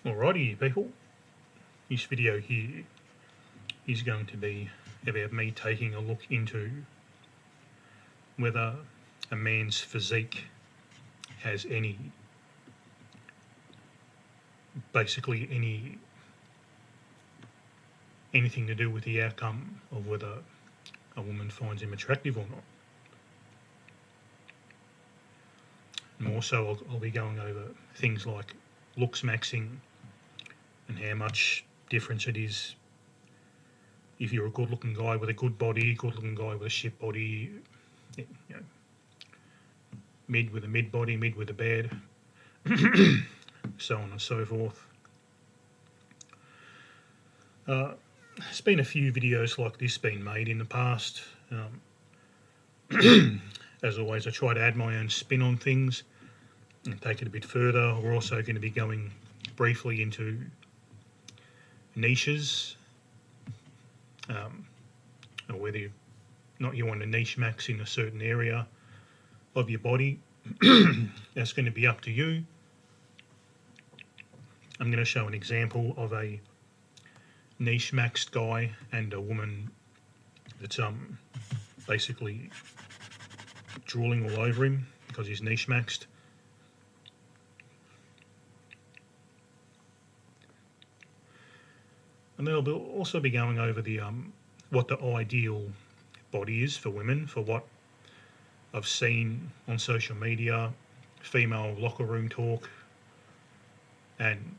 Alrighty people, this video here is going to be about me taking a look into whether a man's physique has anything to do with the outcome of whether a woman finds him attractive or not. More so, I'll be going over things like looks maxing and how much difference it is if you're a good looking guy with a good body, good looking guy with a shit body, mid with a mid body, mid with a bad, so on and so forth. There's been a few videos like this been made in the past. As always, I try to add my own spin on things and take it a bit further. We're also going to be going briefly into niches, or whether you want a niche max in a certain area of your body. That's going to be up to you. I'm going to show an example of a niche maxed guy and a woman that's basically drooling all over him because he's niche maxed. And then I'll also be going over the what the ideal body is for women, for what I've seen on social media, female locker room talk, and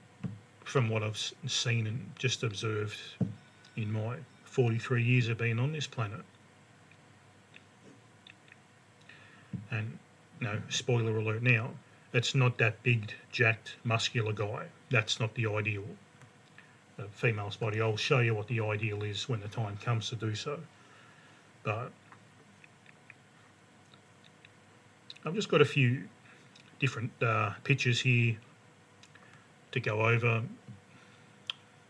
from what I've seen and just observed in my 43 years of being on this planet. And spoiler alert now, it's not that big, jacked, muscular guy. That's not the ideal female's body. I'll show you what the ideal is when the time comes to do so. But I've just got a few different pictures here to go over,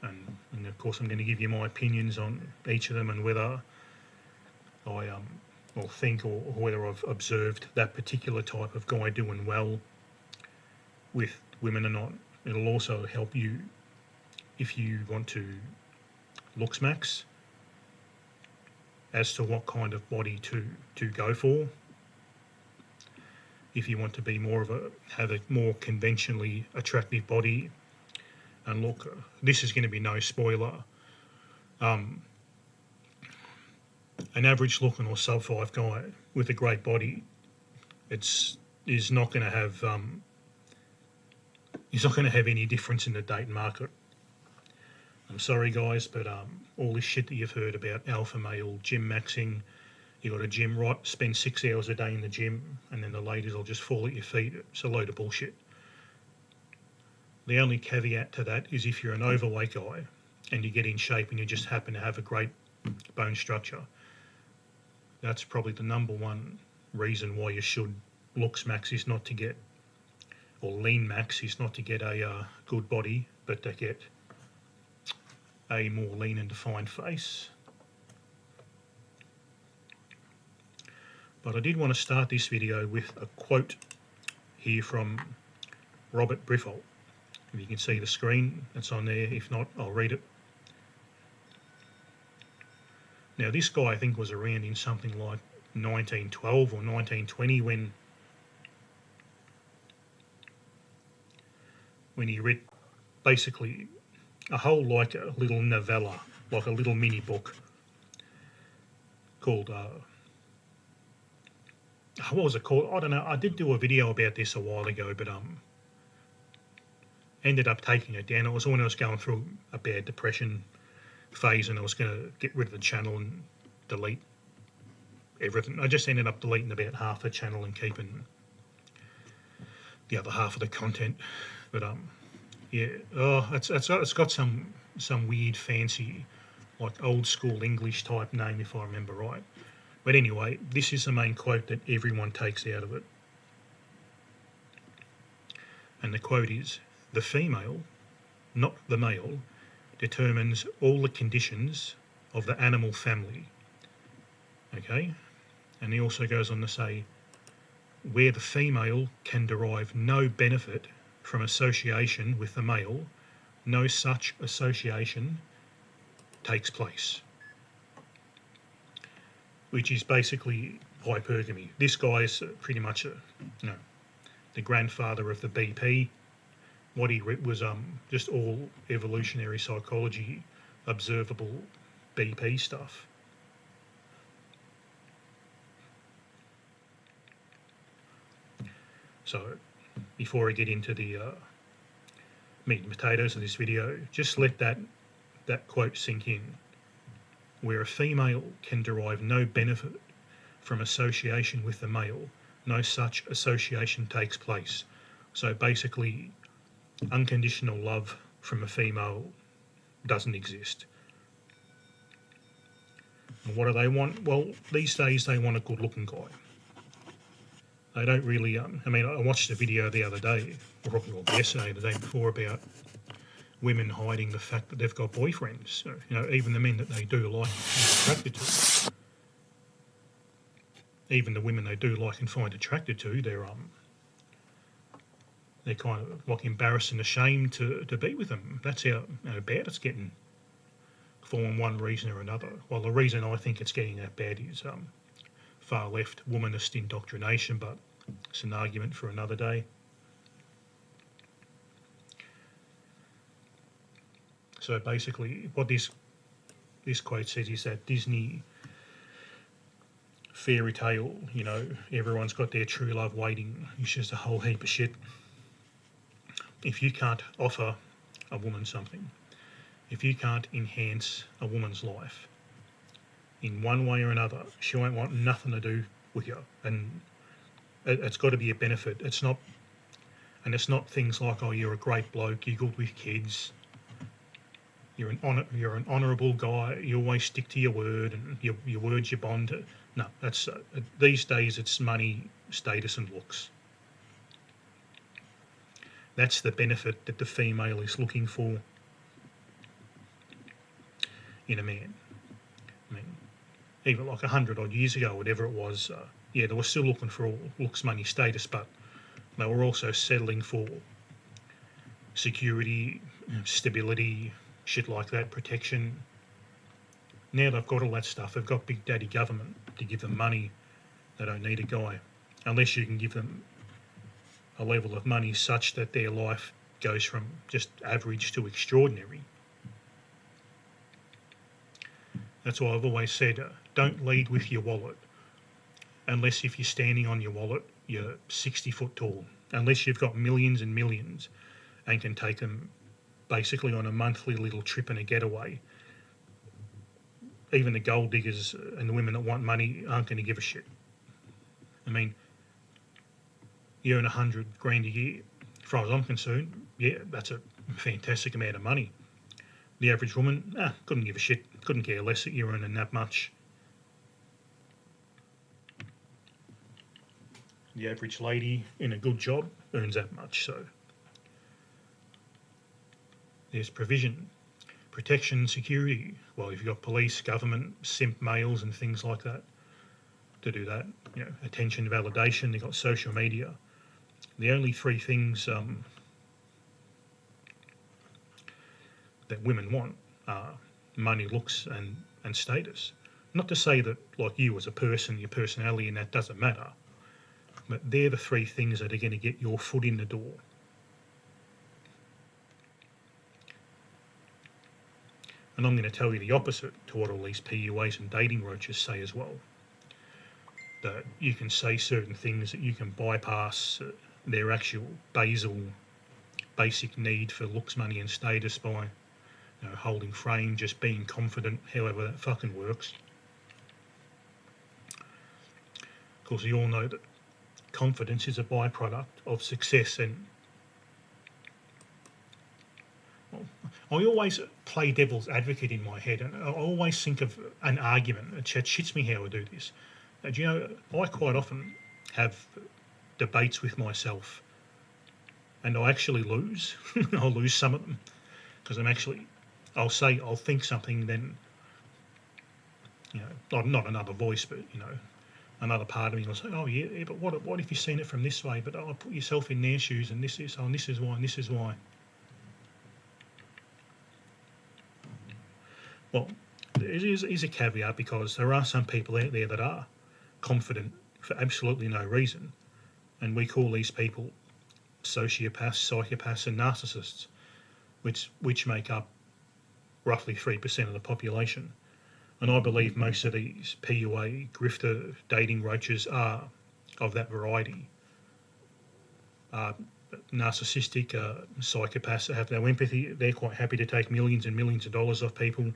and of course I'm going to give you my opinions on each of them and whether I think or whether I've observed that particular type of guy doing well with women or not. It'll also help you if you want to looks max as to what kind of body to go for. If you want to be have a more conventionally attractive body, and look, this is going to be no spoiler. An average looking or sub 5 guy with a great body, is not going to have he's not going to have any difference in the dating market. I'm sorry guys, but all this shit that you've heard about alpha male gym maxing, you got a gym right, spend 6 hours a day in the gym, and then the ladies will just fall at your feet. It's a load of bullshit. The only caveat to that is if you're an overweight guy and you get in shape and you just happen to have a great bone structure. That's probably the number one reason why you should looks max is not to get, or lean max is not to get a good body, but to get a more lean and defined face. But I did want to start this video with a quote here from Robert Briffault. If you can see the screen, it's on there. If not, I'll read it. Now, this guy I think was around in something like 1912 or 1920 when he read basically a whole like a little novella, like a little mini book called what was it called? I don't know. I did do a video about this a while ago, but ended up taking it down. It was when I was going through a bad depression phase and I was going to get rid of the channel and delete everything. I just ended up deleting about half the channel and keeping the other half of the content. But yeah, it's got some weird fancy, like old school English type name if I remember right. But anyway, this is the main quote that everyone takes out of it. And the quote is, "The female, not the male, determines all the conditions of the animal family." Okay? And he also goes on to say, "Where the female can derive no benefit from association with the male, no such association takes place, which is basically hypergamy. This guy is pretty much the grandfather of the BP. What he read was just all evolutionary psychology, observable BP stuff. So before I get into the meat and potatoes of this video, just let that quote sink in. Where a female can derive no benefit from association with the male, no such association takes place. So basically, unconditional love from a female doesn't exist. And what do they want? Well, these days they want a good-looking guy. They don't really. I watched a video the other day, or yesterday, the day before, about women hiding the fact that they've got boyfriends. So, even the men that they do like and find attracted to, even the women they do like and find attracted to, they're kind of like embarrassed and ashamed to be with them. That's how bad it's getting, for one reason or another. Well, the reason I think it's getting that bad is far left womanist indoctrination, but it's an argument for another day. So basically, what this quote says is that Disney fairy tale, everyone's got their true love waiting, it's just a whole heap of shit. If you can't offer a woman something, if you can't enhance a woman's life in one way or another, she won't want nothing to do with you. And it's got to be a benefit. It's not things like, oh, you're a great bloke, you're good with kids, you're an honourable guy, you always stick to your word, and your word's your bond. No, that's these days it's money, status, and looks. That's the benefit that the female is looking for in a man. I mean, even like 100 odd years ago, whatever it was, they were still looking for all looks, money, status, but they were also settling for security, stability, shit like that, protection. Now they've got all that stuff. They've got Big Daddy government to give them money. They don't need a guy, unless you can give them a level of money such that their life goes from just average to extraordinary. That's why I've always said, don't lead with your wallet, unless if you're standing on your wallet, you're 60 foot tall, unless you've got millions and millions and can take them basically on a monthly little trip and a getaway. Even the gold diggers and the women that want money aren't going to give a shit. I mean, you earn 100 grand a year. As far as I'm concerned, yeah, that's a fantastic amount of money. The average woman, couldn't give a shit, couldn't care less that you're earning that much. The average lady in a good job earns that much, so there's provision, protection, security. Well, if you've got police, government, simp males and things like that to do that, attention, validation, you've got social media. The only three things that women want are money, looks, and status. Not to say that, like you as a person, your personality and that doesn't matter, but they're the three things that are going to get your foot in the door. And I'm going to tell you the opposite to what all these PUAs and dating roaches say as well. That you can say certain things that you can bypass their actual basic need for looks, money and status by holding frame, just being confident, however that fucking works. Of course, you all know that confidence is a byproduct of success, and I always play devil's advocate in my head, and I always think of an argument. It shits me how I do this. I quite often have debates with myself, and I actually lose. I'll lose some of them because I'll think something, then not another voice, but another part of me will say, oh yeah, but what if you've seen it from this way? But put yourself in their shoes, and this is why, and this is why. Well, it is a caveat because there are some people out there that are confident for absolutely no reason, and we call these people sociopaths, psychopaths, and narcissists, which make up roughly 3% of the population. And I believe most of these PUA, grifter, dating roaches are of that variety. Narcissistic psychopaths that have no empathy, they're quite happy to take millions and millions of dollars off people,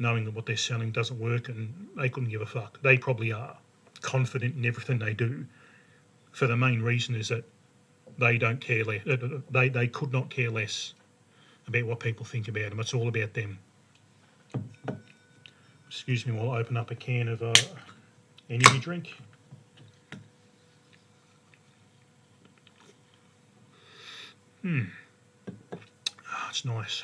knowing that what they're selling doesn't work, and they couldn't give a fuck. They probably are confident in everything they do, for the main reason is that they don't care less. They could not care less about what people think about them. It's all about them. Excuse me while I open up a can of energy drink. It's nice.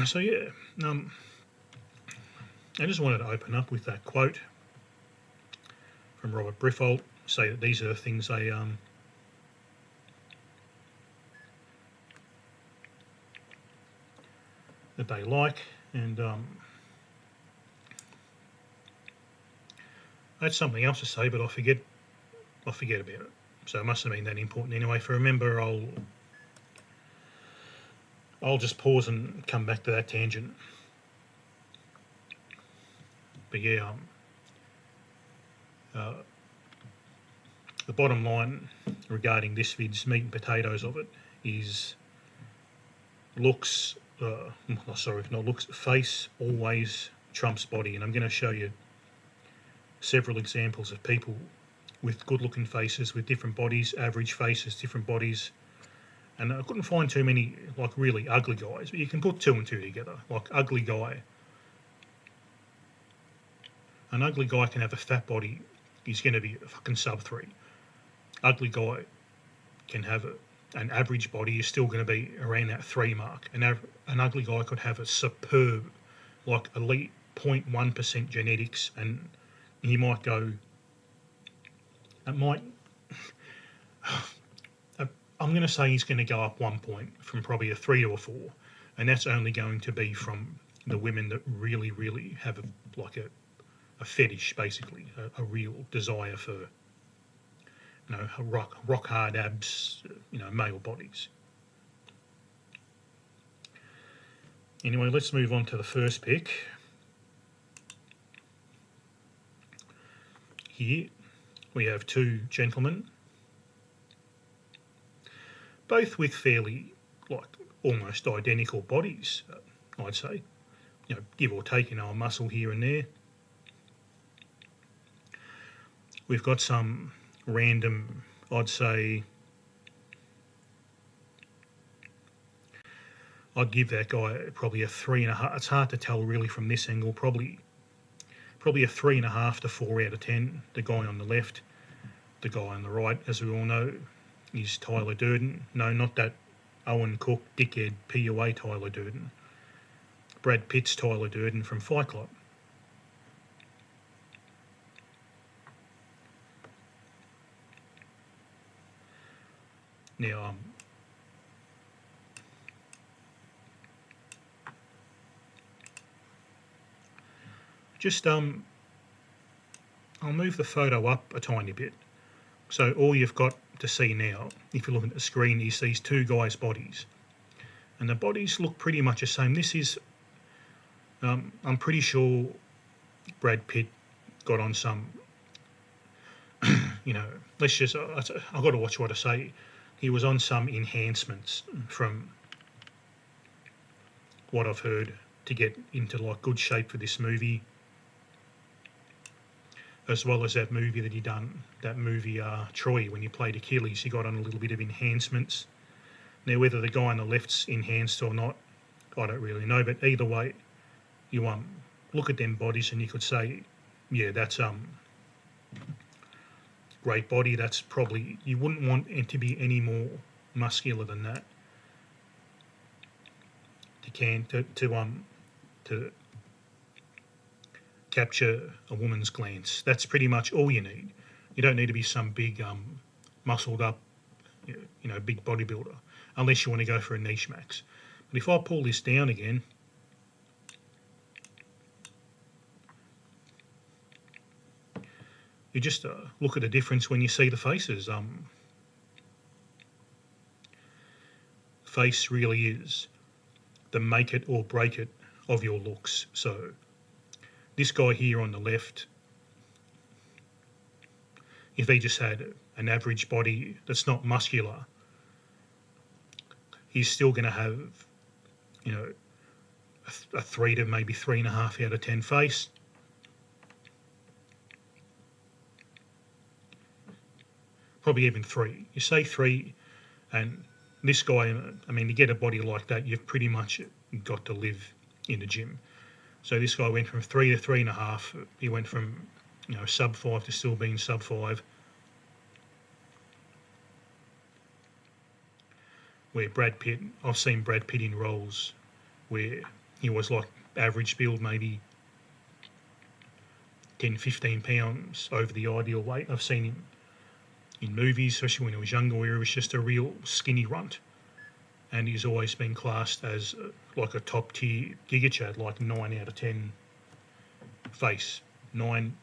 So yeah, I just wanted to open up with that quote from Robert Briffault, say that these are the things they like, and I had something else to say, but I forget about it. So it must have been that important anyway. If I remember, I'll just pause and come back to that tangent. But yeah, the bottom line regarding this vid's meat and potatoes of it is face always trumps body, and I'm going to show you several examples of people with good-looking faces, with different bodies, average faces, different bodies, and I couldn't find too many like really ugly guys, but you can put two and two together. Like ugly guy, an ugly guy can have a fat body, he's going to be a fucking sub 3. Ugly guy can have an average body, is still going to be around that 3 mark. An ugly guy could have a superb, like elite 0.1% genetics, and he might go, I'm going to say he's going to go up 1 point from probably a 3 to a 4, and that's only going to be from the women that really, really have a fetish, basically, a real desire for, rock hard abs, male bodies. Anyway, let's move on to the first pick. Here we have two gentlemen, both with fairly, almost identical bodies, I'd say. Give or take, a muscle here and there. We've got some random, I'd say, I'd give that guy probably a 3.5. It's hard to tell really from this angle. Probably a 3.5 to 4 out of 10. The guy on the left, the guy on the right, as we all know, is Tyler Durden. No, not that Owen Cook dickhead PUA Tyler Durden. Brad Pitt's Tyler Durden from Fight Club. Now, I'll move the photo up a tiny bit. So all you've got to see now, if you look at the screen, is these two guys' bodies. And the bodies look pretty much the same. This is, I'm pretty sure Brad Pitt got on some, I've got to watch what I say. He was on some enhancements from what I've heard to get into good shape for this movie, as well as that movie that he done, that movie Troy, when he played Achilles, he got on a little bit of enhancements. Now whether the guy on the left's enhanced or not, I don't really know, but either way, you look at them bodies and you could say, yeah, that's great body. That's probably, you wouldn't want it to be any more muscular than that to capture a woman's glance. That's pretty much all you need. You don't need to be some big muscled up, big bodybuilder, unless you want to go for a niche max. But if I pull this down again, you just look at the difference when you see the faces. Face really is the make it or break it of your looks. So this guy here on the left, if he just had an average body that's not muscular, he's still going to have, a 3 to maybe 3.5 out of 10 face. Probably even 3. You say 3, and this guy, to get a body like that, you've pretty much got to live in the gym. So this guy went from 3 to 3.5. He went from, sub 5 to still being sub 5. Where Brad Pitt, I've seen Brad Pitt in roles where he was like average build, maybe 10, 15 pounds over the ideal weight. I've seen him in movies, especially when he was younger, where he was just a real skinny runt. And he's always been classed as like a top tier Giga Chad, like 9 out of 10 face. 9,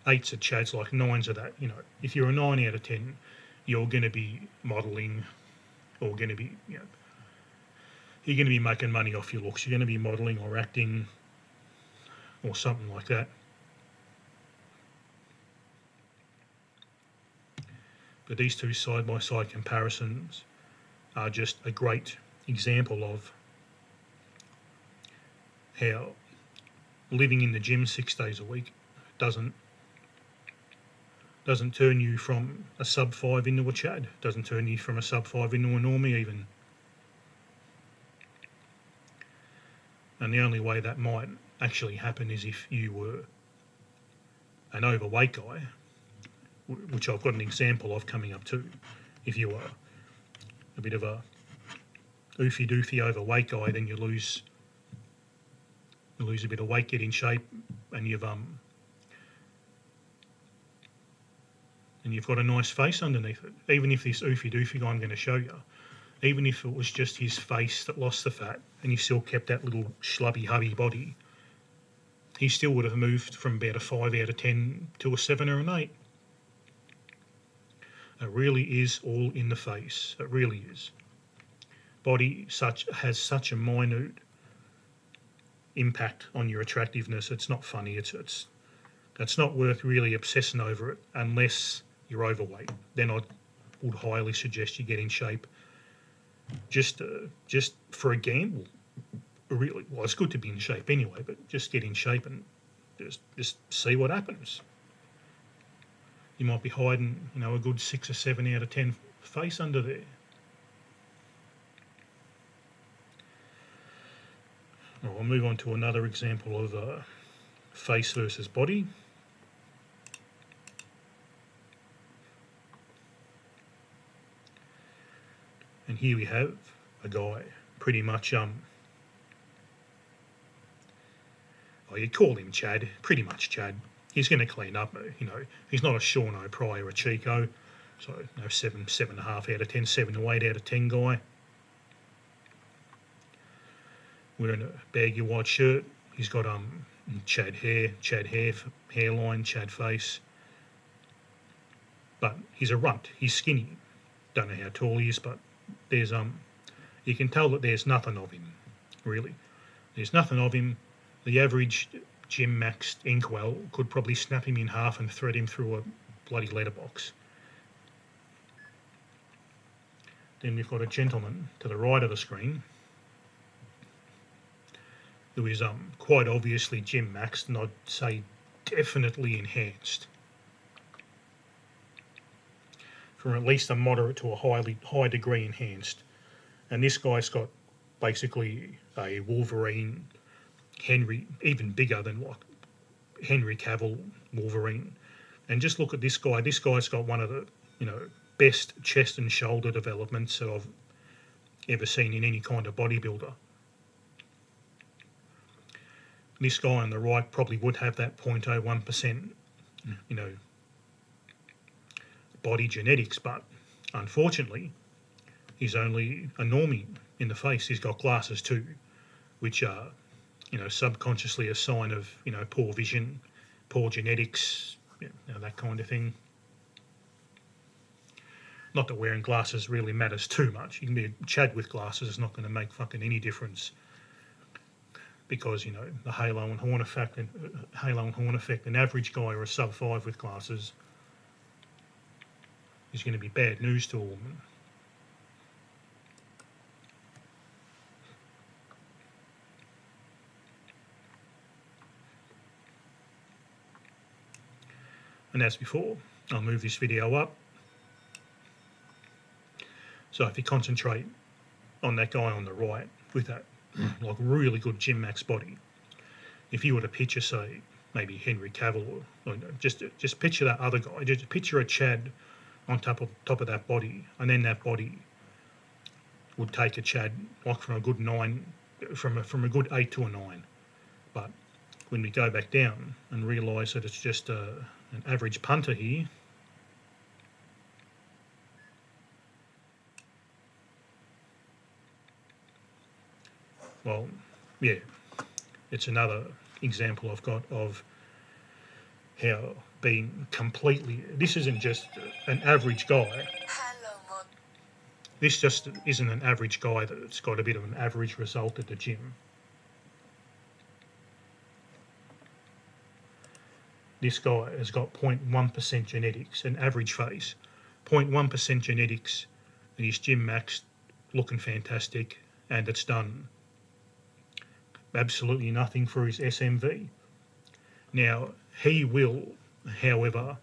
8's are Chads, like 9's are that. If you're a 9 out of 10, you're going to be modelling, or going to be, you're going to be making money off your looks. You're going to be modelling or acting or something like that. But these two side-by-side comparisons are just a great example of how living in the gym 6 days a week doesn't turn you from a sub 5 into a Chad, doesn't turn you from a sub 5 into a normie even. And the only way that might actually happen is if you were an overweight guy, which I've got an example of coming up too. If you are a bit of a oofy-doofy overweight guy, then you lose a bit of weight, get in shape, and you've got a nice face underneath it. Even if this oofy-doofy guy I'm going to show you, even if it was just his face that lost the fat and he still kept that little schlubby hubby body, he still would have moved from about a 5 out of 10 to a 7 or an 8. It really is all in the face. It really is. Body has such a minute impact on your attractiveness. It's not funny. It's not worth really obsessing over it unless you're overweight. Then I would highly suggest you get in shape. Just for a gamble. Really, well, it's good to be in shape anyway, but just get in shape and just see what happens. You might be hiding, a good 6 or 7 out of 10 face under there. Well, I'll move on to another example of face versus body. And here we have a guy pretty much, you'd call him Chad, pretty much Chad. He's going to clean up, he's not a Sean O'Pryor or a Chico, so 7.5 out of 10, 7 to 8 out of 10 guy. Wearing a baggy white shirt. He's got Chad hairline, Chad face. But he's a runt. He's skinny. Don't know how tall he is, but there's you can tell that there's nothing of him, really. There's nothing of him. The average gym maxed inkwell could probably snap him in half and thread him through a bloody letterbox. Then we've got a gentleman to the right of the screen who is quite obviously gym maxed, and I'd say definitely enhanced. From at least a moderate to a high degree enhanced. And this guy's got basically a Wolverine Henry, even bigger than like Henry Cavill Wolverine. And just look at this guy. This guy's got one of the, best chest and shoulder developments that I've ever seen in any kind of bodybuilder. This guy on the right probably would have that 0.01%, body genetics, but unfortunately, he's only a normie in the face. He's got glasses too, which are, subconsciously a sign of, poor vision, poor genetics, that kind of thing. Not that wearing glasses really matters too much. You can be a Chad with glasses, it's not going to make fucking any difference. Because, the halo and horn effect, an average guy or a sub 5 with glasses is going to be bad news to a woman. And as before, I'll move this video up. So if you concentrate on that guy on the right with that like really good Gym Max body, if you were to picture, say, maybe Henry Cavill, or just picture that other guy, just picture a Chad on top of that body, and then that body would take a Chad like from a good 9, from a good 8 to a 9. But when we go back down and realise that it's just an average punter here, well, yeah, it's another example I've got of how being completely, this isn't just an average guy. This just isn't an average guy that's got a bit of an average result at the gym. This guy has got 0.1% genetics, an average face, 0.1% genetics, and his Gym Max looking fantastic, and it's done absolutely nothing for his SMV. Now, he will, however,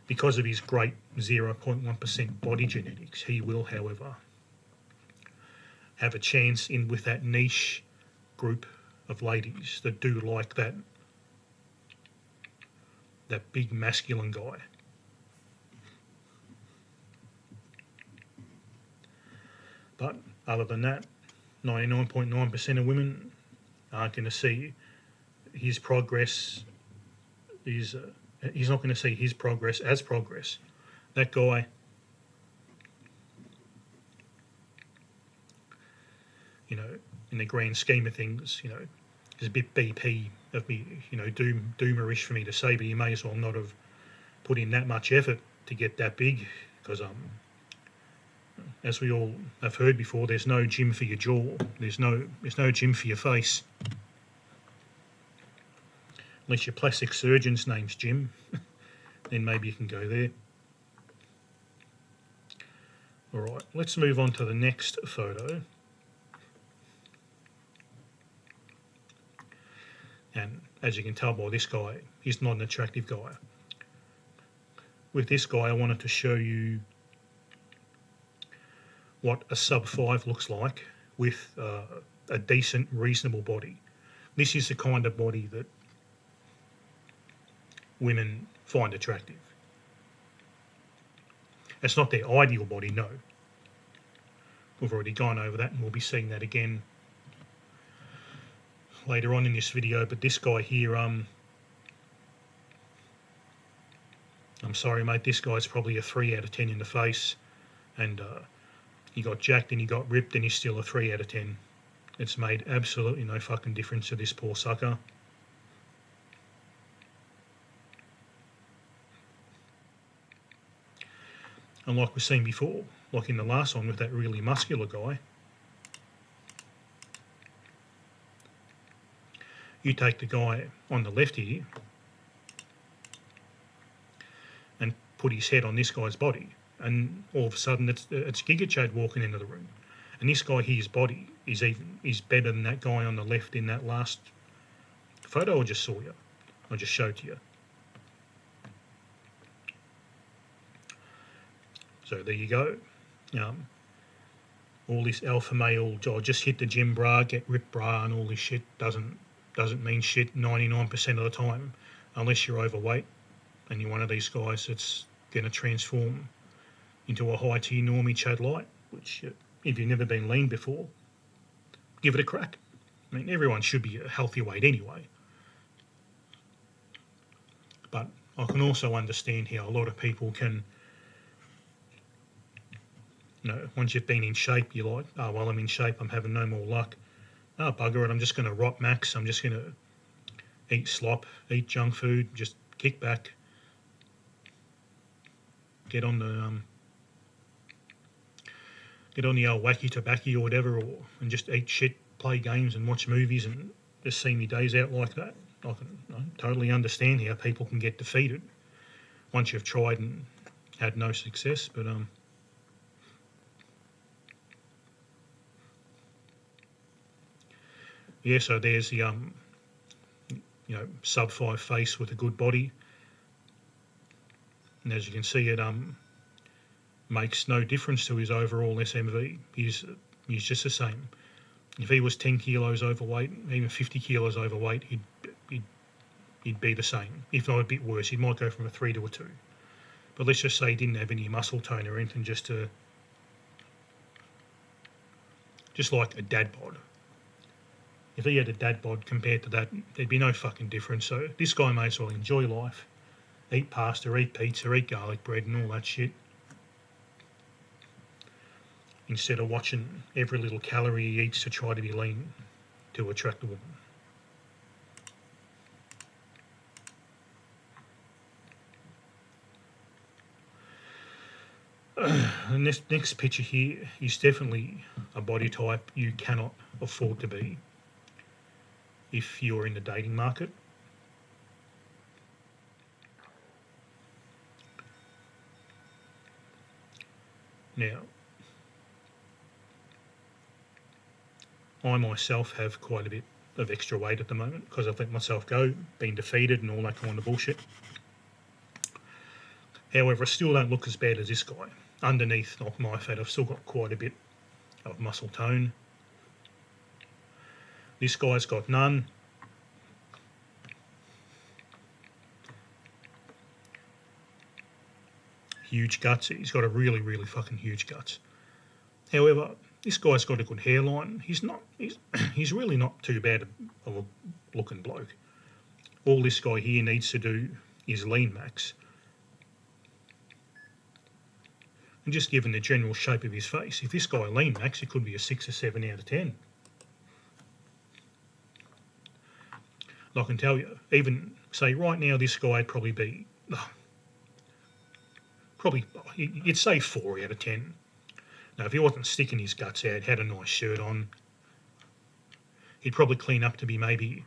because of his great 0.1% body genetics, he will, however, have a chance in with that niche group of ladies that do like that big masculine guy. But other than that, 99.9% of women aren't going to see his progress. He's not going to see his progress as progress. That guy, in the grand scheme of things, is a bit BP of me, doomerish for me to say, but you may as well not have put in that much effort to get that big, because as we all have heard before, there's no gym for your jaw. There's no gym for your face. Unless your plastic surgeon's name's Jim, then maybe you can go there. All right, let's move on to the next photo. And as you can tell by this guy, he's not an attractive guy. With this guy, I wanted to show you what a sub 5 looks like with a decent, reasonable body. This is the kind of body that women find attractive. It's not their ideal body, no. We've already gone over that, and we'll be seeing that again later on in this video. But this guy here, I'm sorry mate, this guy's probably a 3 out of 10 in the face, and he got jacked and he got ripped and he's still a 3 out of 10. It's made absolutely no fucking difference to this poor sucker. And like we've seen before, like in the last one with that really muscular guy, you take the guy on the left here and put his head on this guy's body, and all of a sudden it's Giga Chad walking into the room. And this guy here's body is better than that guy on the left in that last photo I just showed to you. So there you go. All this alpha male, just hit the gym bra, get ripped bra, and all this shit doesn't mean shit 99% of the time, unless you're overweight and you're one of these guys that's going to transform into a high tier normie Chad light, which if you've never been lean before, give it a crack. Everyone should be a healthy weight anyway. But I can also understand how a lot of people can, once you've been in shape, you're like, oh, well, I'm in shape, I'm having no more luck. Oh, bugger it, I'm just going to rot max, I'm just going to eat slop, eat junk food, just kick back, get on the old wacky tobacco or whatever, and just eat shit, play games and watch movies and just see me days out like that. I totally understand how people can get defeated once you've tried and had no success, but yeah, so there's the sub 5 face with a good body, and as you can see, it makes no difference to his overall SMV. He's just the same. If he was 10 kilos overweight, even 50 kilos overweight, he'd be the same. If not a bit worse, he might go from a 3 to a 2. But let's just say he didn't have any muscle tone or anything, just like a dad bod. If he had a dad bod compared to that, there'd be no fucking difference. So this guy may as well enjoy life, eat pasta, eat pizza, eat garlic bread and all that shit, instead of watching every little calorie he eats to try to be lean to attract a woman. And this next picture here is definitely a body type you cannot afford to be if you're in the dating market. Now, I myself have quite a bit of extra weight at the moment because I've let myself go, been defeated and all that kind of bullshit. However, I still don't look as bad as this guy. Underneath my fat, I've still got quite a bit of muscle tone. This guy's got none. Huge guts. He's got a really, really fucking huge guts. However, this guy's got a good hairline. He's really not too bad of a looking bloke. All this guy here needs to do is lean max. And just given the general shape of his face, if this guy lean max, it could be a 6 or 7 out of 10. And I can tell you, even say right now, this guy would probably be, you'd say 4 out of 10. Now, if he wasn't sticking his guts out, had a nice shirt on, he'd probably clean up to be maybe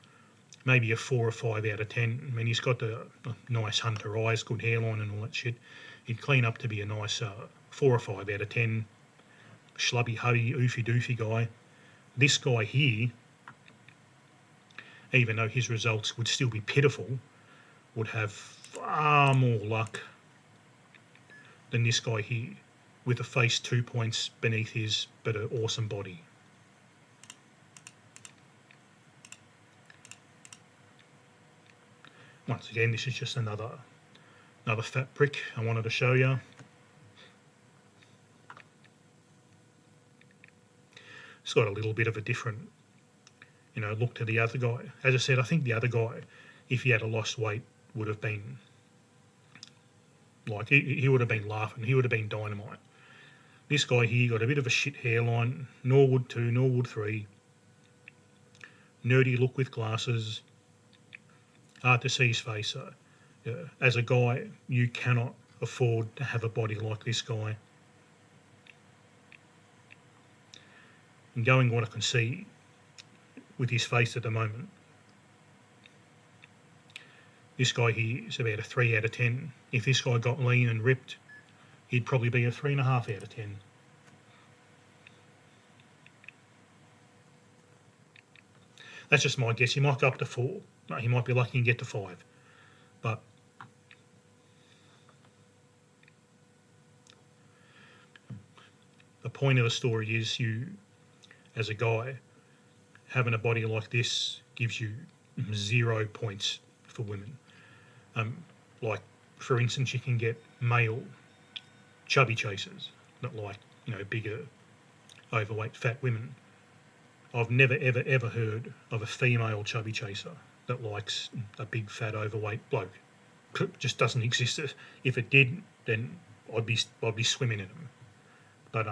a 4 or 5 out of 10. I mean, he's got the nice hunter eyes, good hairline and all that shit. He'd clean up to be a nice 4 or 5 out of 10. Schlubby, hubby, oofy doofy guy. This guy here, even though his results would still be pitiful, would have far more luck than this guy here, with a face 2 points beneath his, but an awesome body. Once again, this is just another fat prick I wanted to show you. It's got a little bit of a different, look to the other guy. As I said, I think the other guy, if he had lost weight, would have been like, he would have been laughing. He would have been dynamite. This guy here got a bit of a shit hairline, Norwood 2, Norwood 3, nerdy look with glasses, hard to see his face. As a guy, you cannot afford to have a body like this guy. And going what I can see with his face at the moment, this guy here is about a 3 out of 10. If this guy got lean and ripped, he'd probably be a 3.5 out of 10. That's just my guess. He might go up to 4. No, he might be lucky and get to 5. But the point of the story is, you, as a guy, having a body like this gives you 0 points for women. Like, for instance, you can get male chubby chasers, not like, bigger, overweight, fat women. I've never, ever, ever heard of a female chubby chaser that likes a big, fat, overweight bloke. just doesn't exist. If it did, then I'd be swimming in them. But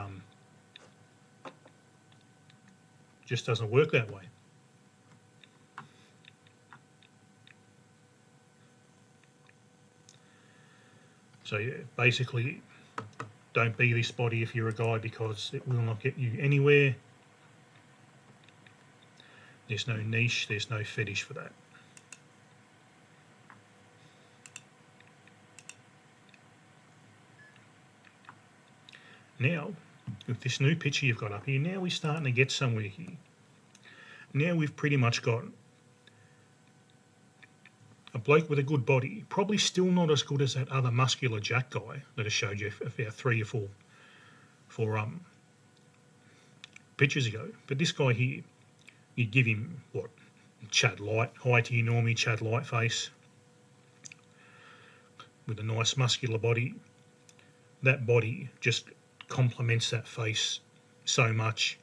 just doesn't work that way. So yeah, basically, don't be this body if you're a guy, because it will not get you anywhere. There's no niche, there's no fetish for that. Now, with this new picture you've got up here, now we're starting to get somewhere here. Now we've pretty much got a bloke with a good body, probably still not as good as that other muscular Jack guy that I showed you about 3 or 4 pictures ago. But this guy here, you give him what, Chad Light, high to your normie Chad Light face, with a nice muscular body. That body just complements that face so much.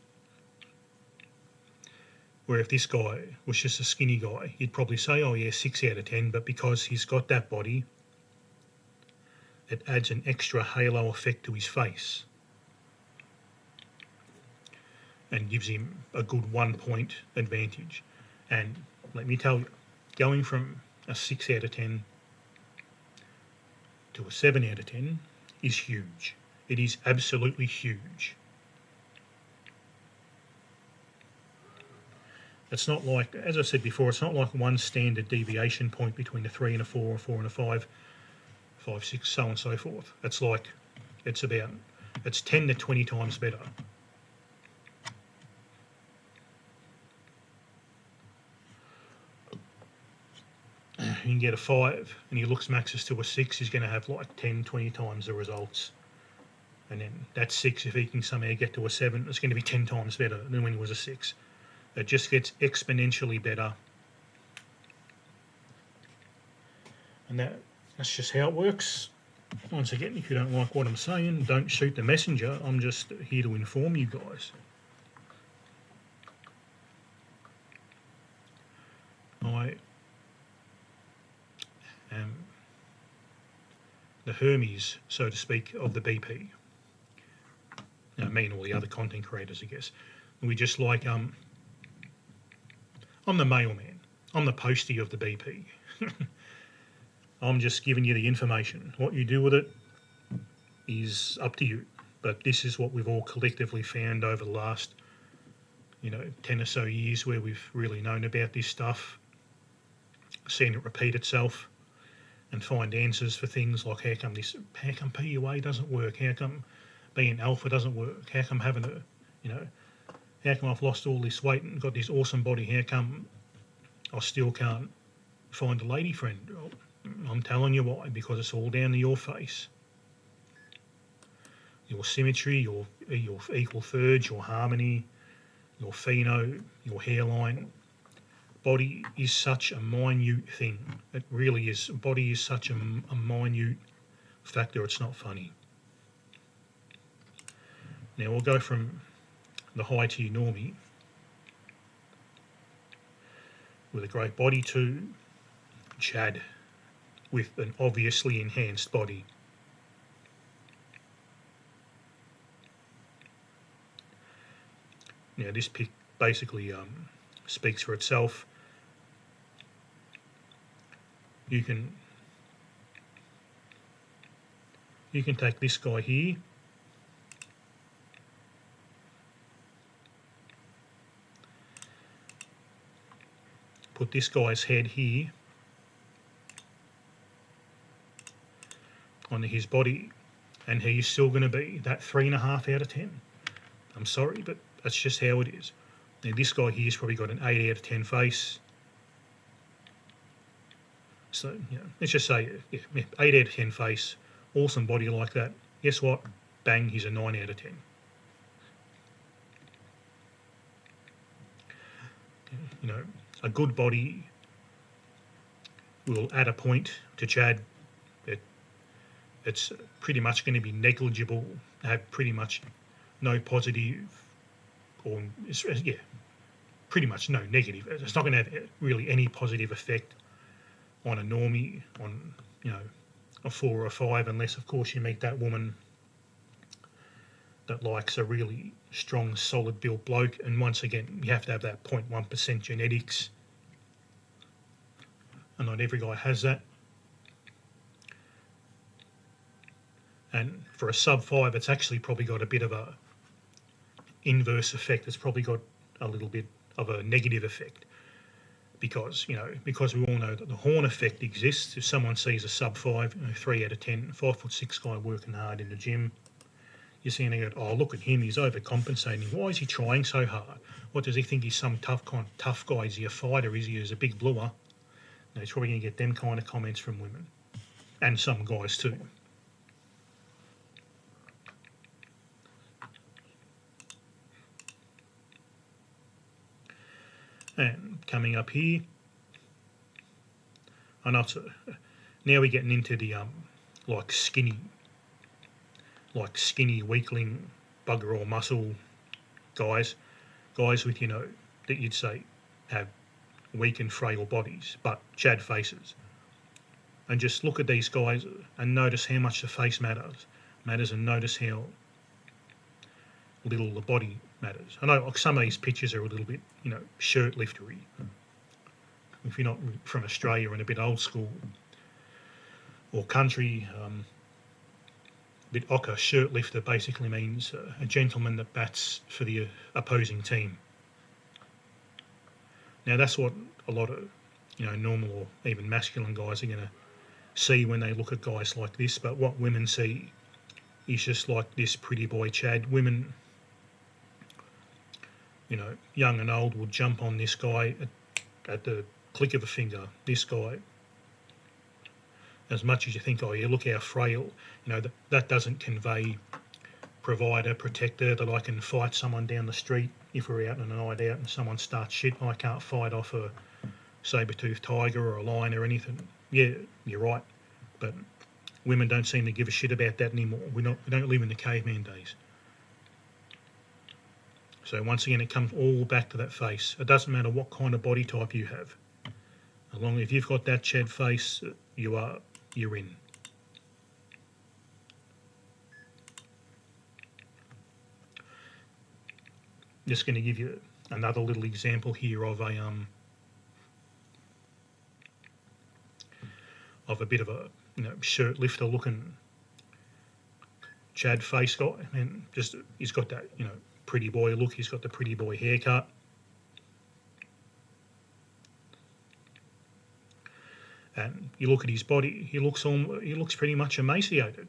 Where if this guy was just a skinny guy, you'd probably say, oh yeah, 6 out of 10, but because he's got that body, it adds an extra halo effect to his face and gives him a good 1 point advantage. And let me tell you, going from a 6 out of 10 to a 7 out of 10 is huge. It is absolutely huge. It's not like, as I said before, it's not like one standard deviation point between a 3 and a 4, a 4 and a 5, 5, 6, so on and so forth. It's like, it's 10 to 20 times better. You can get a 5 and he looks maxes to a 6, he's going to have like 10, 20 times the results. And then that 6, if he can somehow get to a 7, it's going to be 10 times better than when he was a 6. It just gets exponentially better. And that's just how it works. Once again, if you don't like what I'm saying, don't shoot the messenger. I'm just here to inform you guys. I am the Hermes, so to speak, of the BP. Now, me and all the other content creators, I guess. We just like, I'm the mailman. I'm the postie of the BP. I'm just giving you the information. What you do with it is up to you. But this is what we've all collectively found over the last, 10 or so years where we've really known about this stuff, seen it repeat itself, and find answers for things like how come PUA doesn't work, how come being alpha doesn't work, how come having how come I've lost all this weight and got this awesome body, how come I still can't find a lady friend? Well, I'm telling you why, because it's all down to your face. Your symmetry, your equal thirds, your harmony, your pheno, your hairline. Body is such a minute thing. It really is. Body is such a minute factor, it's not funny. Now we'll go from the high to your normie with a great body to Chad with an obviously enhanced body. Now this pic basically speaks for itself. You can take this guy here, put this guy's head here on his body, and he's still going to be that 3.5 out of 10. I'm sorry, but that's just how it is. Now this guy here's probably got an 8 out of 10 face. So, let's just say 8 out of 10 face, awesome body like that. Guess what? Bang, he's a 9 out of 10. A good body will add a point to Chad. It's pretty much going to be negligible, have pretty much no positive, or pretty much no negative. It's not going to have really any positive effect on a normie, on, you know, a 4 or a 5, unless of course you meet that woman that likes a really strong, solid built bloke. And once again, you have to have that 0.1% genetics, and not every guy has that. And for a sub 5, it's actually probably got a bit of a inverse effect. It's probably got a little bit of a negative effect, because, you know, because we all know that the horn effect exists. If someone sees a sub 5, you know, 3 out of 10, 5'6" guy working hard in the gym, you're seeing they go, oh, look at him, he's overcompensating. Why is he trying so hard? What does he think he's some tough guy? Is he a fighter? Is he a big blower? No, he's probably going to get them kind of comments from women, and some guys too. And coming up here, I know now we're getting into the like skinny weakling, bugger all muscle guys with, you know, that you'd say have weak and frail bodies, but Chad faces. And just look at these guys and notice how much the face matters, and notice how little the body matters. I know, like, some of these pictures are a little bit, you know, shirt liftery. If you're not from Australia and a bit old school or country, a bit ochre, shirt lifter basically means a gentleman that bats for the opposing team. Now that's what a lot of, you know, normal or even masculine guys are going to see when they look at guys like this. But what women see is just like this pretty boy Chad. Women, you know, young and old, will jump on this guy at the click of a finger. This guy, as much as you think, oh yeah, look how frail, you know, that doesn't convey provider, protector, that I can fight someone down the street if we're out on a night out and someone starts shit. I can't fight off a saber-toothed tiger or a lion or anything. Yeah, you're right, but women don't seem to give a shit about that anymore. We don't live in the caveman days. So once again, it comes all back to that face. It doesn't matter what kind of body type you have. As long as you've got that Chad face, you're in. Just going to give you another little example here of a bit of a, you know, shirt lifter looking Chad face guy, and just he's got that, you know, pretty boy look. He's got the pretty boy haircut. And you look at his body, he looks pretty much emaciated.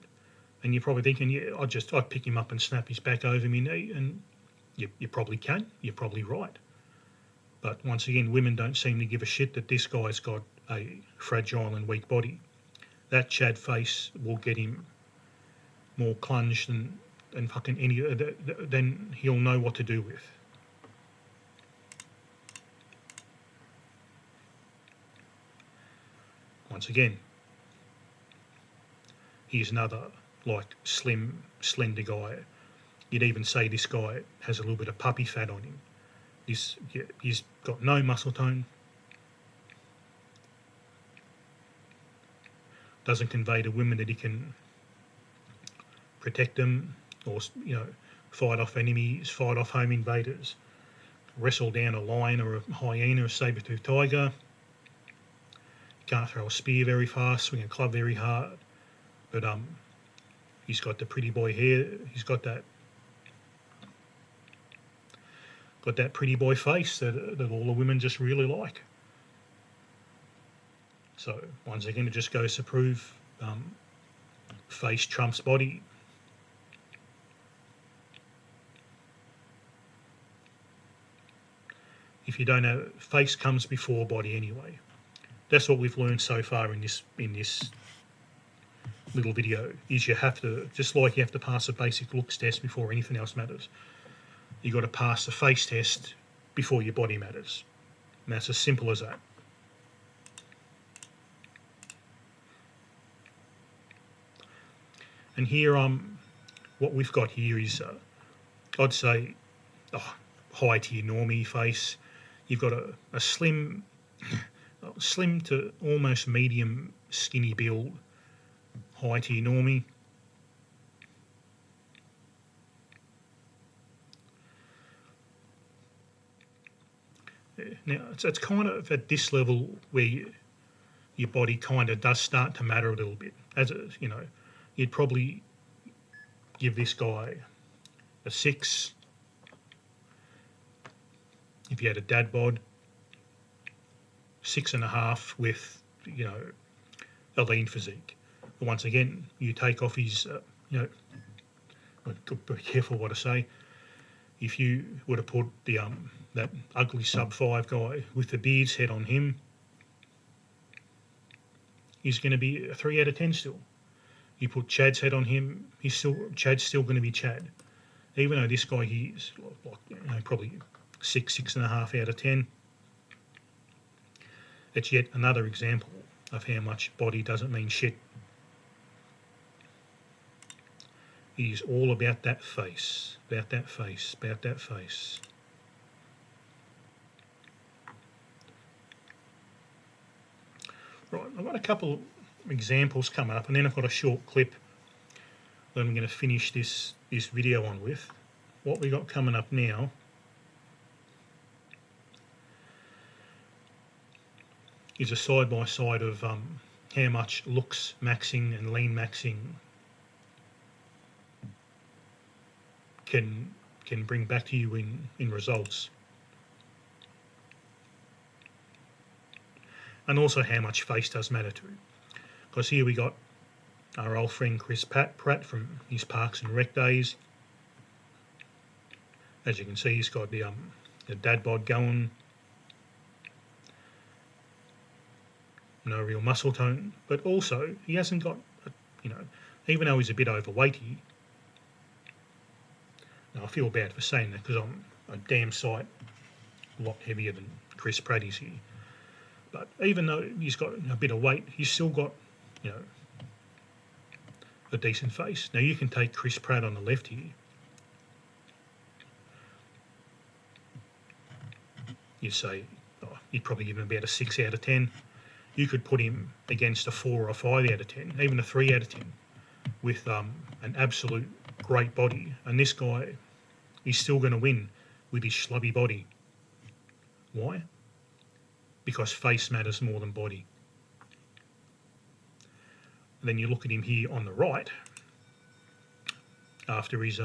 And you're probably thinking, yeah, I'd pick him up and snap his back over my knee, and you probably can. You're probably right. But once again, women don't seem to give a shit that this guy's got a fragile and weak body. That Chad face will get him more plunged than fucking any. Then he'll know what to do with. Once again, here's another like slim, slender guy. You'd even say this guy has a little bit of puppy fat on him. He's got no muscle tone. Doesn't convey to women that he can protect them, or, you know, fight off enemies, fight off home invaders, wrestle down a lion or a hyena, a saber-toothed tiger. Can't throw a spear very fast, swing a club very hard, but he's got the pretty boy hair. He's got that pretty boy face that all the women just really like. So once again, it just goes to prove face trumps body. If you don't know, face comes before body anyway. That's what we've learned so far in this little video, is you have to, just like you have to pass a basic looks test before anything else matters, you got to pass the face test before your body matters. And that's as simple as that. And here, what we've got here is, I'd say, high tier normie face. You've got a slim, slim to almost medium skinny build, heighty normie. Now, it's kind of at this level where your body kind of does start to matter a little bit. As a, you know, you'd probably give this guy a 6 if you had a dad bod, 6.5 with, you know, a lean physique. But once again, you take off his, you know, be careful what I say. If you were to put the that ugly sub-5 guy with the beard's head on him, he's going to be a 3 out of 10 still. You put Chad's head on him, Chad's still going to be Chad. Even though this guy he's like, you know, probably 6.5 out of 10. It's yet another example of how much body doesn't mean shit. It is all about that face, about that face, about that face. Right, I've got a couple examples coming up, and then I've got a short clip that I'm going to finish this video on with. What we got coming up now is a side-by-side of how much looks maxing and lean maxing can bring back to you in results. And also how much face does matter too. Because here we got our old friend Chris Pratt from his Parks and Rec days. As you can see, he's got the dad bod going. No real muscle tone, but also he hasn't got, you know, even though he's a bit overweighty. Now I feel bad for saying that because I'm a damn sight a lot heavier than Chris Pratt is here. But even though he's got a bit of weight, he's still got, you know, a decent face. Now you can take Chris Pratt on the left here. You'd say, you'd probably give him about a 6 out of 10. You could put him against a 4 or a 5 out of 10, even a 3 out of 10, with an absolute great body. And this guy, he's still going to win with his schlubby body. Why? Because face matters more than body. And then you look at him here on the right, after his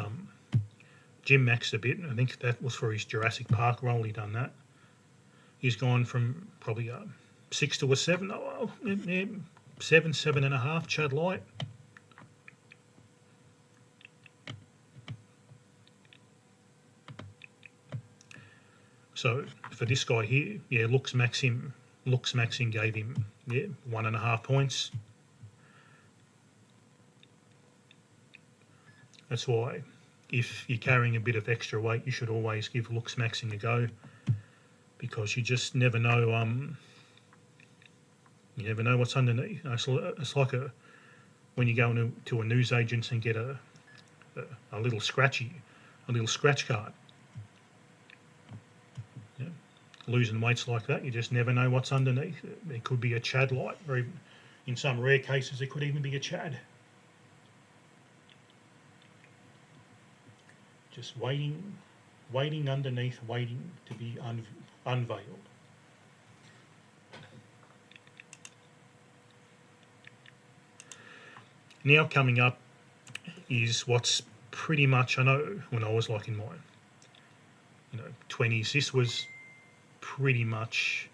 gym maxed a bit. I think that was for his Jurassic Park role, he done that. He's gone from probably a 6 to a 7. Oh, yeah, 7.5, Chad Light. So for this guy here, yeah, looks maxing gave him 1.5 points. That's why if you're carrying a bit of extra weight, you should always give looks maxing a go, because you just never know. You never know what's underneath. It's like when you go to a newsagent and get a little scratch card. Yeah. Losing weights like that, you just never know what's underneath. There could be a Chad Light, or even, in some rare cases, it could even be a Chad. Just waiting underneath, waiting to be unveiled. Now coming up is what's pretty much, I know when I was like in my 20s, this was pretty much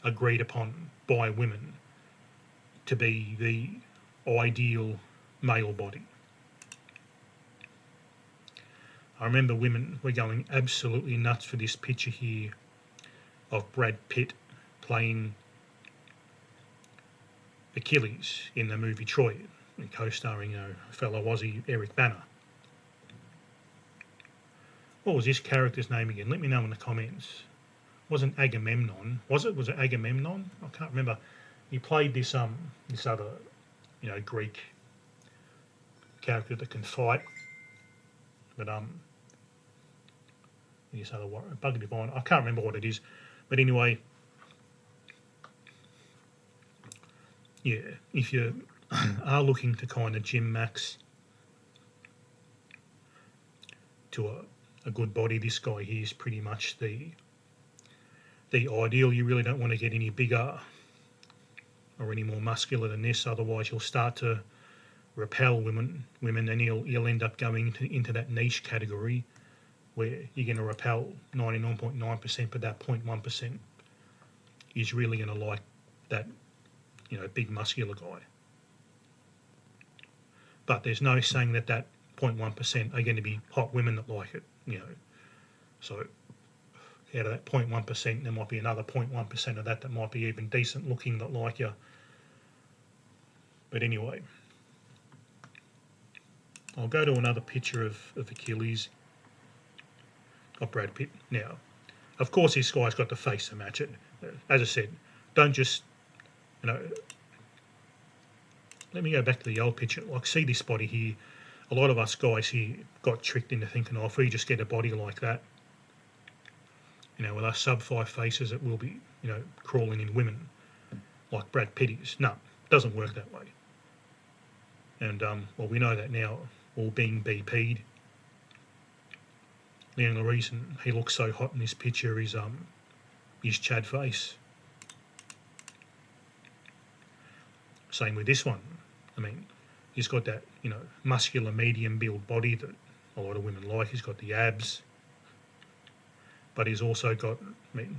agreed upon by women to be the ideal male body. I remember women were going absolutely nuts for this picture here of Brad Pitt playing Achilles in the movie Troy, co-starring fellow Aussie Eric Bana. What was this character's name again? Let me know in the comments. It wasn't Agamemnon, was it? Was it Agamemnon? I can't remember. He played this other Greek character that can fight, but this other warrior, Bug Divine. I can't remember what it is, but anyway, yeah, if you are looking to kind of gym max to a good body, this guy here is pretty much the ideal. You really don't want to get any bigger or any more muscular than this, otherwise you'll start to repel women, and you'll end up going into that niche category where you're going to repel 99.9%, but that 0.1% is really going to like that, big muscular guy. But there's no saying that 0.1% are going to be hot women that like it, So out of that 0.1%, there might be another 0.1% of that might be even decent looking that like you. But anyway, I'll go to another picture of Achilles. Got Brad Pitt. Now, of course, this guy's got the face to match it. As I said, don't just, let me go back to the old picture. Like, see this body here. A lot of us guys here got tricked into thinking, if we just get a body like that, with our sub-5 faces, it will be, crawling in women like Brad Pitt is. No, it doesn't work that way. And, well, we know that now, all being BP'd. The only reason he looks so hot in this picture is his Chad face. Same with this one. I mean, he's got that, muscular medium build body that a lot of women like. He's got the abs. But he's also got,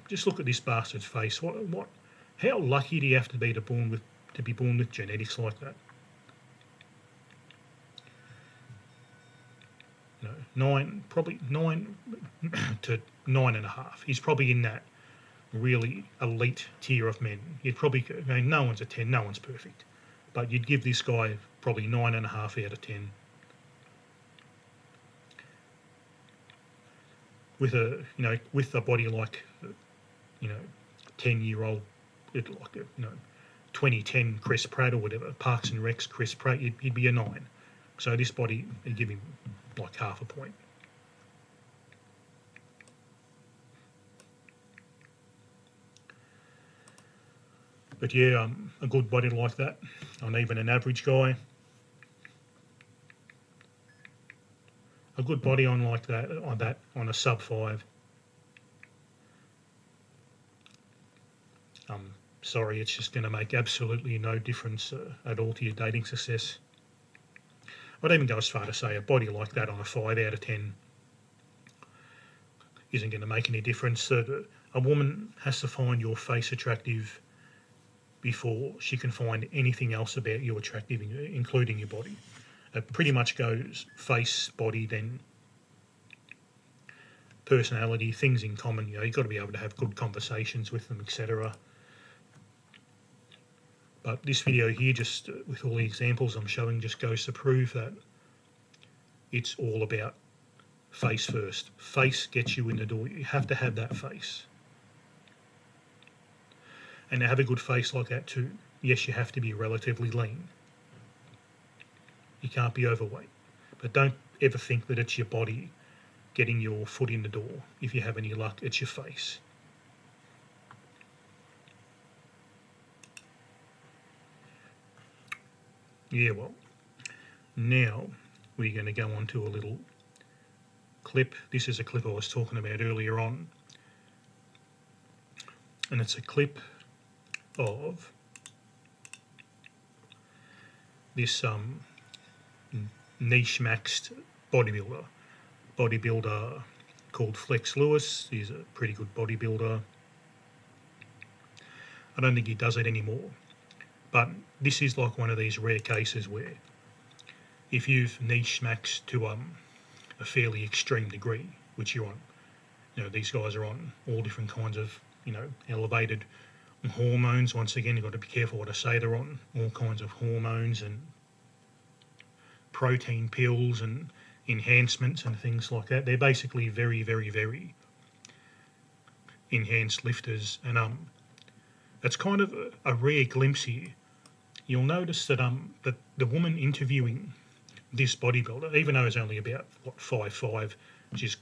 just look at this bastard's face. How lucky do you have to be to be born with genetics like that? 9 to 9.5. He's probably in that really elite tier of men. You'd probably, no one's a 10, no one's perfect. But you'd give this guy probably 9.5 out of 10. With with a body like, 10-year-old, like, 2010 Chris Pratt or whatever, Parks and Recs Chris Pratt, he'd be a 9. So this body, you'd give him like half a point. But yeah, a good body like that, on even an average guy, a good body on like that, on a sub-5. Sorry, it's just going to make absolutely no difference at all to your dating success. I'd even go as far to say a body like that on a 5 out of 10 isn't going to make any difference. A woman has to find your face attractive before she can find anything else about you attractive, including your body. It pretty much goes face, body, then personality, things in common. You've got to be able to have good conversations with them, etc. But this video here, just with all the examples I'm showing, just goes to prove that it's all about face first. Face gets you in the door. You have to have that face. And to have a good face like that too, yes, you have to be relatively lean. You can't be overweight. But don't ever think that it's your body getting your foot in the door. If you have any luck, it's your face. Yeah, well, now we're going to go on to a little clip. This is a clip I was talking about earlier on. And it's a clip of this niche maxed bodybuilder called Flex Lewis. He's a pretty good bodybuilder. I don't think he does it anymore. But this is like one of these rare cases where if you've niche maxed to a fairly extreme degree, which you're on, these guys are on all different kinds of, elevated hormones. Once again, you've got to be careful what I say. They're on all kinds of hormones and protein pills and enhancements and things like that. They're basically very, very, very enhanced lifters. And it's kind of a rare glimpse here. You'll notice that that the woman interviewing this bodybuilder, even though he's only about 5'5", which is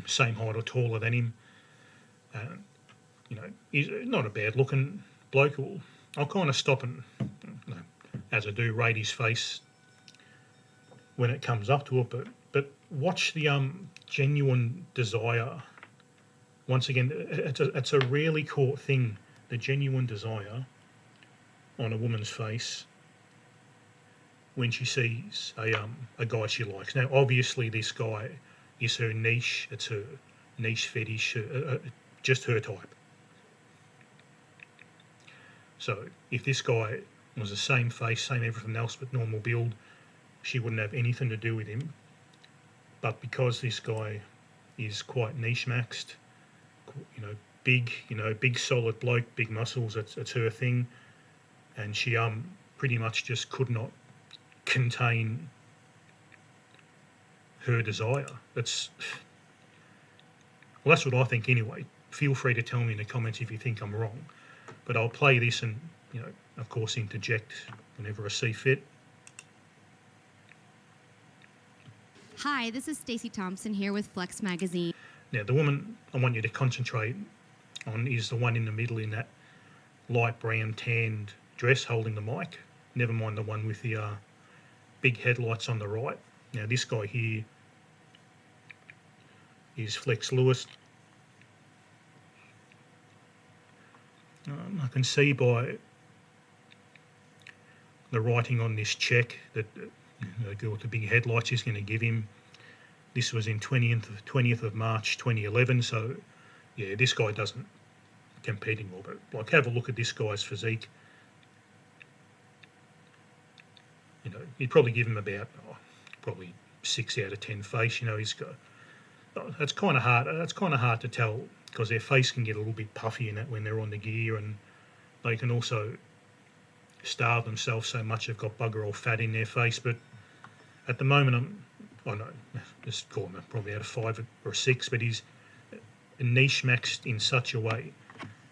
same height or taller than him, he's not a bad looking bloke. I'll kind of stop and as I do rate his face when it comes up to it. But watch the genuine desire. Once again, it's a rarely caught thing. The genuine desire on a woman's face when she sees a guy she likes. Now, obviously, this guy is her niche. It's her niche fetish, just her type. So if this guy was the same face, same everything else but normal build, she wouldn't have anything to do with him. But because this guy is quite niche maxed, big solid bloke, big muscles, it's her thing, and she pretty much just could not contain her desire. That's what I think anyway. Feel free to tell me in the comments if you think I'm wrong. But I'll play this and, of course, interject whenever I see fit. Hi, this is Stacey Thompson here with Flex Magazine. Now, the woman I want you to concentrate on is the one in the middle in that light brown tanned dress holding the mic. Never mind the one with the big headlights on the right. Now, this guy here is Flex Lewis. I can see by the writing on this check that the girl with the big headlights is going to give him. This was in 20th of March 2011, so yeah, this guy doesn't compete anymore. But have a look at this guy's physique. You'd probably give him about probably 6 out of 10 face. He's got. That's kind of hard. That's kind of hard to tell because their face can get a little bit puffy in it when they're on the gear, and they can also starve themselves so much they've got bugger all fat in their face. But at the moment, just call him probably out of 5 or 6. But he's niche maxed in such a way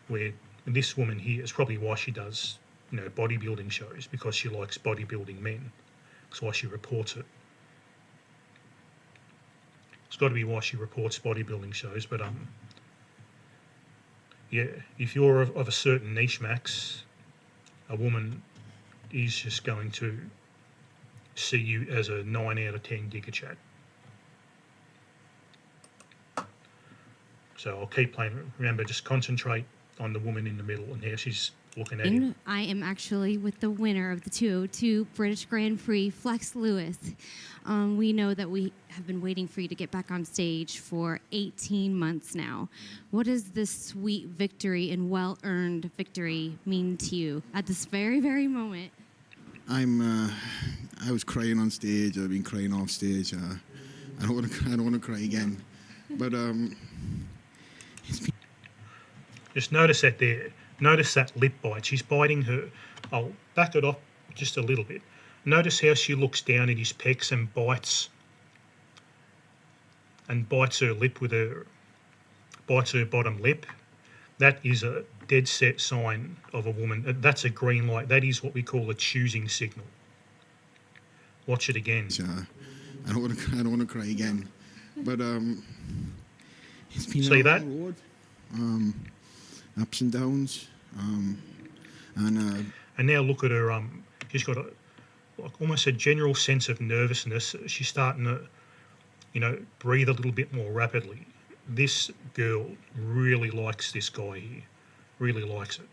where this woman here is probably why she does bodybuilding shows, because she likes bodybuilding men. That's why she reports it. It's got to be why she reports bodybuilding shows. But yeah, if you're of a certain niche max, a woman is just going to see you as a 9 out of 10 gigachat. So I'll keep playing. Remember, just concentrate on the woman in the middle and how she's looking at him. I am actually with the winner of the 202 British Grand Prix, Flex Lewis. We know that we have been waiting for you to get back on stage for 18 months now. What does this sweet victory and well-earned victory mean to you at this very, very moment? I was crying on stage. I've been crying off stage. I don't want to cry again. But just notice that there. Notice that lip bite. She's biting her. I'll back it off just a little bit. Notice how she looks down at his pecs and bites her lip with bites her bottom lip. That is a dead set sign of a woman. That's a green light. That is what we call a choosing signal. Watch it again. I don't want to cry again. But it's been see a that? long road. Ups and downs. And now look at her. She's got almost a general sense of nervousness. She's starting to, breathe a little bit more rapidly. This girl really likes this guy here. Really likes it.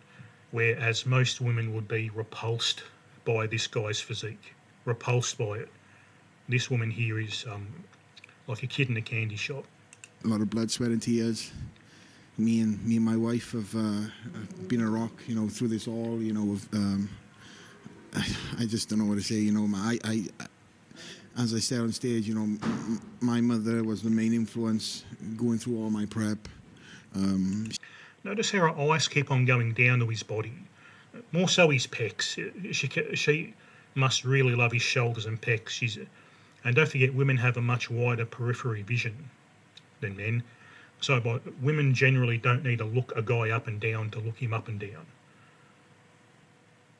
Whereas most women would be repulsed by this guy's physique. Repulsed by it. This woman here is like a kid in a candy shop. A lot of blood, sweat, and tears. Me and my wife have been a rock, through this all. I just don't know what to say. I as I said on stage, my mother was the main influence going through all my prep. Notice how her eyes keep on going down to his body, more so his pecs. She must really love his shoulders and pecs. And don't forget, women have a much wider periphery vision than men. So women generally don't need to look a guy up and down to look him up and down.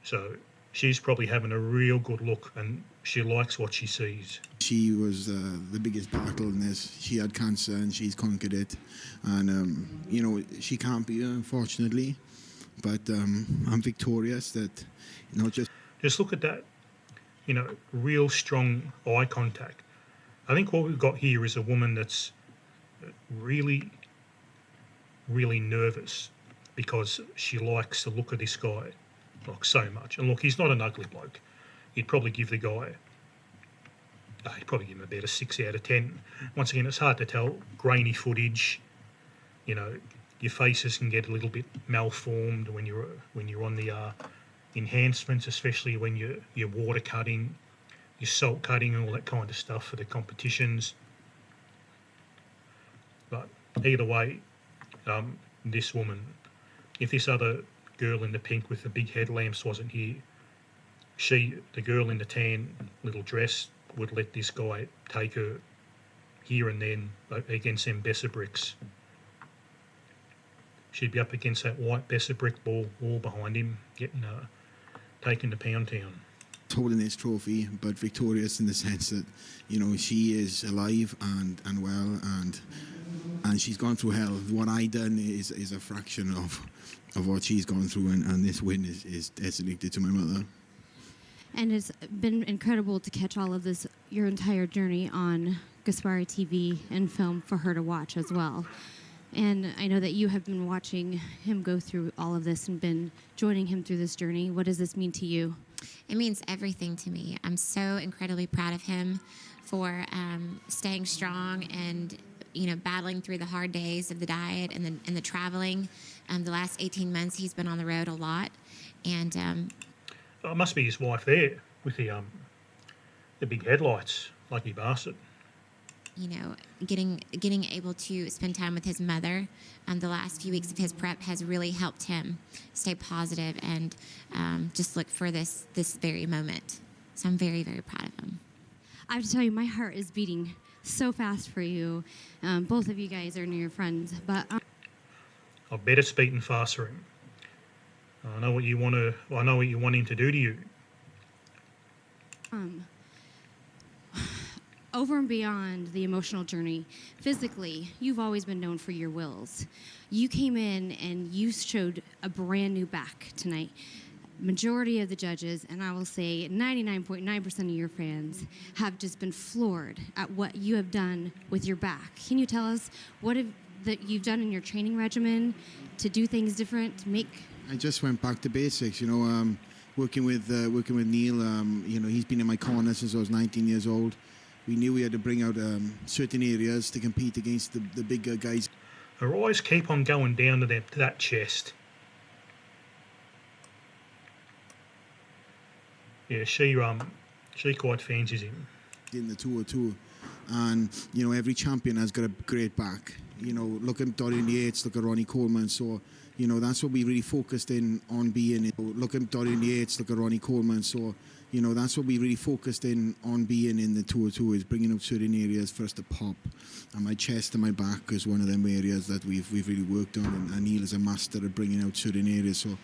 So she's probably having a real good look and she likes what she sees. She was the biggest battle in this. She had cancer and she's conquered it. And, she can't be here, unfortunately. But I'm victorious that, just... Just look at that. real strong eye contact. I think what we've got here is a woman that's really, really nervous because she likes the look of this guy like so much. And look, he's not an ugly bloke. You'd probably give the guy, you'd probably give him about a 6 out of 10. Once again, it's hard to tell. Grainy footage, your faces can get a little bit malformed when you're on the enhancements, especially when you're water cutting, your salt cutting and all that kind of stuff for the competitions. But either way, this woman, if this other girl in the pink with the big headlamps wasn't here, the girl in the tan little dress, would let this guy take her here and then against them Besser bricks. She'd be up against that white Besser brick wall behind him, getting taken to Pound Town. Holding this trophy, but victorious in the sense that, she is alive and well, and she's gone through hell. What I done is a fraction of what she's gone through, and this win is designated to my mother. And it's been incredible to catch all of this, your entire journey on Gaspari TV and film for her to watch as well. And I know that you have been watching him go through all of this and been joining him through this journey. What does this mean to you? It means everything to me. I'm so incredibly proud of him for staying strong and battling through the hard days of the diet and the traveling. The last 18 months, he's been on the road a lot, and it must be his wife there with the big headlights, lucky bastard. Getting able to spend time with his mother the last few weeks of his prep has really helped him stay positive and just look for this very moment. So I'm very, very proud of him. I have to tell you, my heart is beating so fast for you. Both of you guys are near friends, but I bet it's beating fast for him. I know what you want him to do to you. Over and beyond the emotional journey, physically, you've always been known for your wills. You came in and you showed a brand new back tonight. Majority of the judges, and I will say 99.9% of your fans, have just been floored at what you have done with your back. Can you tell us what that you've done in your training regimen to do things different, to make... I just went back to basics, working with Neil. He's been in my corner since I was 19 years old. We knew we had to bring out certain areas to compete against the bigger guys. Her eyes keep on going down to that chest. Yeah, she quite fancies him. In the 202, and every champion has got a great back. Look at Dorian Yates, look at Ronnie Coleman. So that's what we really focused in on being. Look at Dorian Yates, look at Ronnie Coleman. So that's what we really focused in on being in the 202, is bringing out certain areas for us to pop. And my chest and my back is one of them areas that we've really worked on, and Neil is a master at bringing out certain areas. So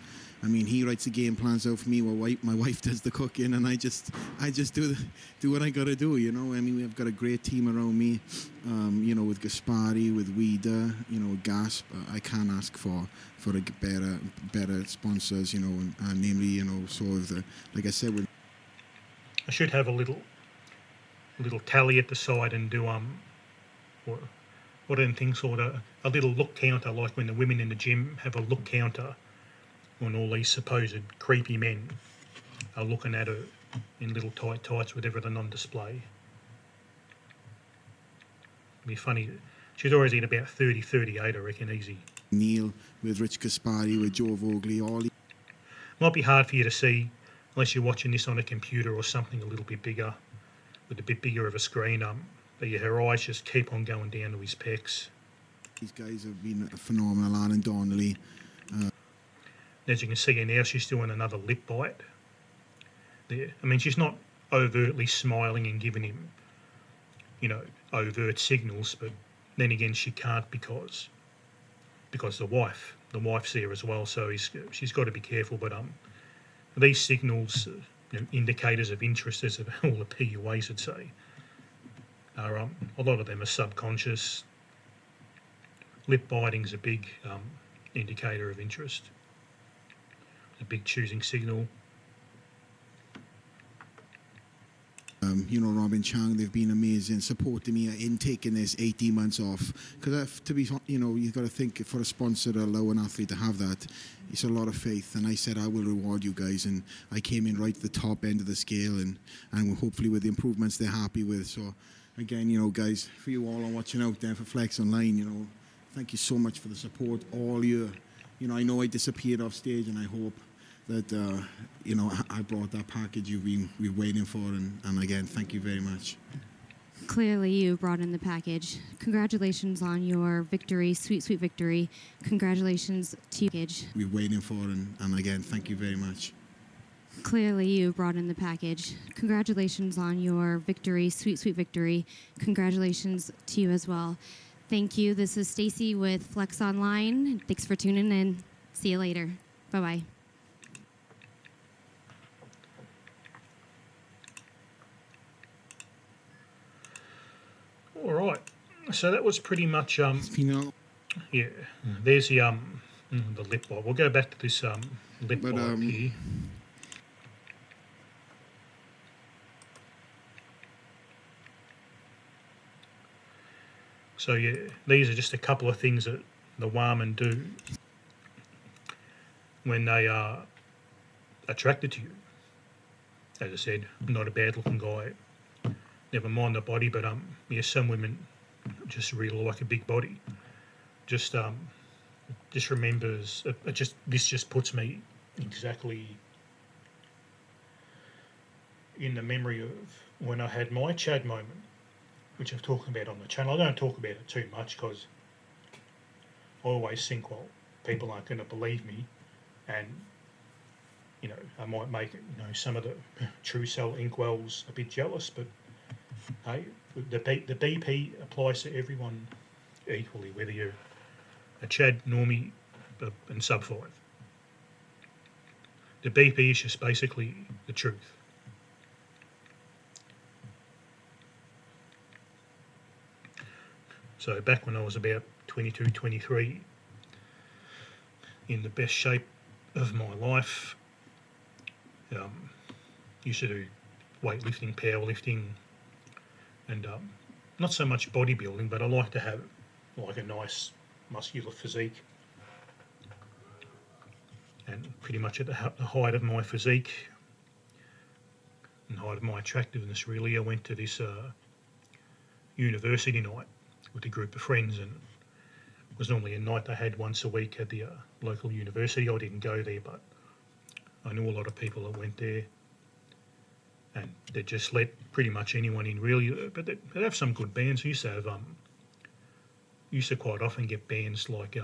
he writes the game plans out for me. My wife does the cooking, and I just do what I got to do. We've got a great team around me. With Gaspari, with Weeder, Gasp. I can't ask for a better sponsors. And namely, like I said, with. I should have a little tally at the side and do what are them things called, a little look counter, like when the women in the gym have a look counter when all these supposed creepy men are looking at her in little tight tights with everything on display. It'd be funny. She's always in about 30, 38, I reckon, easy. Neil, with Rich Gaspari, with Joe Vogley, all. Might be hard for you to see unless you're watching this on a computer or something a little bit bigger, with a bit bigger of a screen. But yeah, her eyes just keep on going down to his pecs. These guys have been phenomenal, Alan Donnelly. As you can see here now, she's doing another lip bite. There. She's not overtly smiling and giving him, overt signals, but then again, she can't because the wife's there as well, so she's got to be careful. But these signals, indicators of interest, as all the PUAs would say, are a lot of them are subconscious. Lip biting's a big indicator of interest, a big choosing signal. you know, Robin Chang, they've been amazing, supporting me in taking this 18 months off. Because to be, you know, you've got to think for a sponsor to allow an athlete to have that, it's a lot of faith. And I said, I will reward you guys. And I came in right at the top end of the scale, and hopefully with the improvements they're happy with. So again, you know, guys, for you all watching out there for Flex Online, you know, thank you so much for the support all year. You know, I know I disappeared off stage, and I hope that, you know, I brought that package you've been waiting for. And again, thank you very much. Clearly, you brought in the package. Congratulations on your victory, sweet, sweet victory. Congratulations to you. We're waiting for, and again, thank you very much. Clearly, you brought in the package. Congratulations on your victory, sweet, sweet victory. Congratulations to you as well. Thank you. This is Stacy with Flex Online. Thanks for tuning in. See you later. Bye-bye. All right. So that was pretty much You know, yeah. There's the lip bite. We'll go back to this lip But, bite here. So yeah, these are just a couple of things that the Warman do when they are attracted to you. As I said, I'm not a bad looking guy. Never mind the body, but yeah, some women just really like a big body. Just remembers this just puts me exactly in the memory of when I had my Chad moment, which I've talked about on the channel. I don't talk about it too much because I always think, well, people aren't going to believe me, and you know, I might make some of the true cell inkwells a bit jealous, but hey, the BP applies to everyone equally, whether you're a Chad, Normie, and sub 5. The BP is just basically the truth. So back when I was about 22, 23, in the best shape of my life, used to do weightlifting, powerlifting, and not so much bodybuilding, but I like to have like a nice muscular physique. And pretty much at the height of my physique and height of my attractiveness, really, I went to this university night with a group of friends, and it was normally a night they had once a week at the local university. I didn't go there, but I knew a lot of people that went there, and they just let pretty much anyone in, really. But they'd have some good bands. We used to have used to quite often get bands like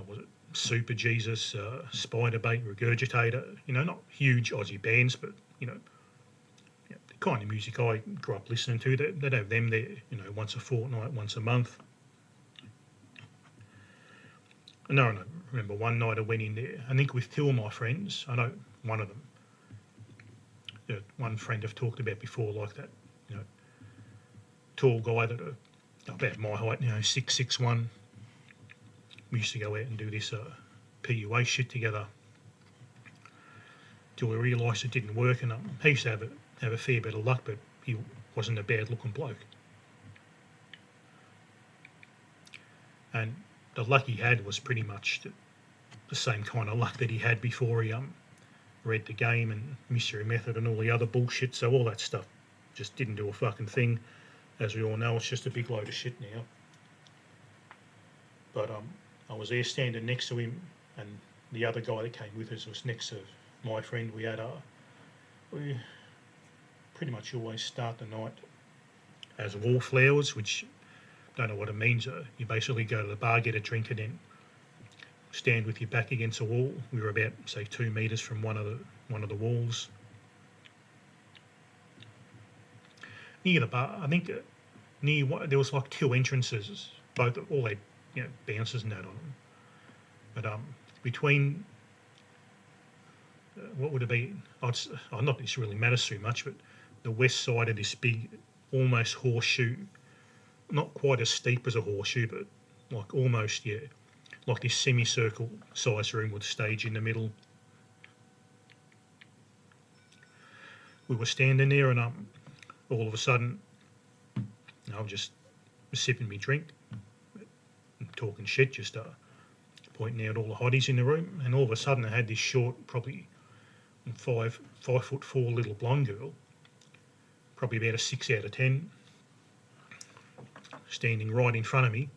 was it Super Jesus, Spiderbait, Regurgitator. You know, not huge Aussie bands, but you know, yeah, the kind of music I grew up listening to. They'd have them there, you know, once a fortnight, once a month. No, I remember one night I went in there, I think with two of my friends. I know one of them, one friend I've talked about before, like that, you know, tall guy that about my height, 6'1". We used to go out and do this PUA shit together till we realised it didn't work, and he used to have a fair bit of luck, but he wasn't a bad looking bloke. And the luck he had was pretty much the same kind of luck that he had before he read the game and Mystery Method and all the other bullshit. So all that stuff just didn't do a fucking thing. As we all know, it's just a big load of shit now. But I was there standing next to him, and the other guy that came with us was next to my friend. We we pretty much always start the night as wallflowers, which don't know what it means. You basically go to the bar, get a drink, and then stand with your back against a wall. We were about, say, 2 metres from one of the walls. Near the bar, I think there was like 2 entrances, all had bouncers and that on them. But between what would it be? Not this really matters too much, but the west side of this big, almost horseshoe. Not quite as steep as a horseshoe, but like almost, like this semicircle size room with a stage in the middle. we were standing there, and all of a sudden, I was just sipping me drink, talking shit, just pointing out all the hotties in the room, and all of a sudden I had this short, probably 5'4" little blonde girl, probably about a 6 out of 10, standing right in front of me,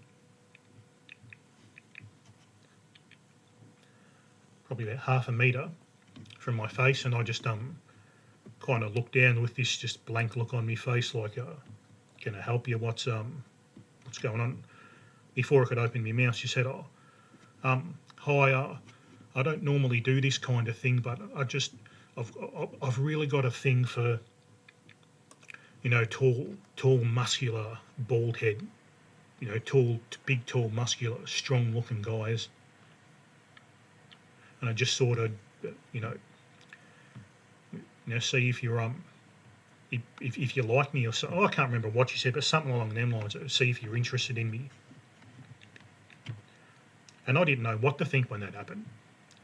probably about half a metre from my face, and I just kind of looked down with this just blank look on my face, like, can I help you? What's going on? Before I could open my mouth, she said, hi, I don't normally do this kind of thing, but I've really got a thing for, tall, muscular, bald head, big, tall, muscular, strong-looking guys. And I just sort of, see if you're if you like me or so. I can't remember what she said, but something along them lines. See if you're interested in me. And I didn't know what to think when that happened.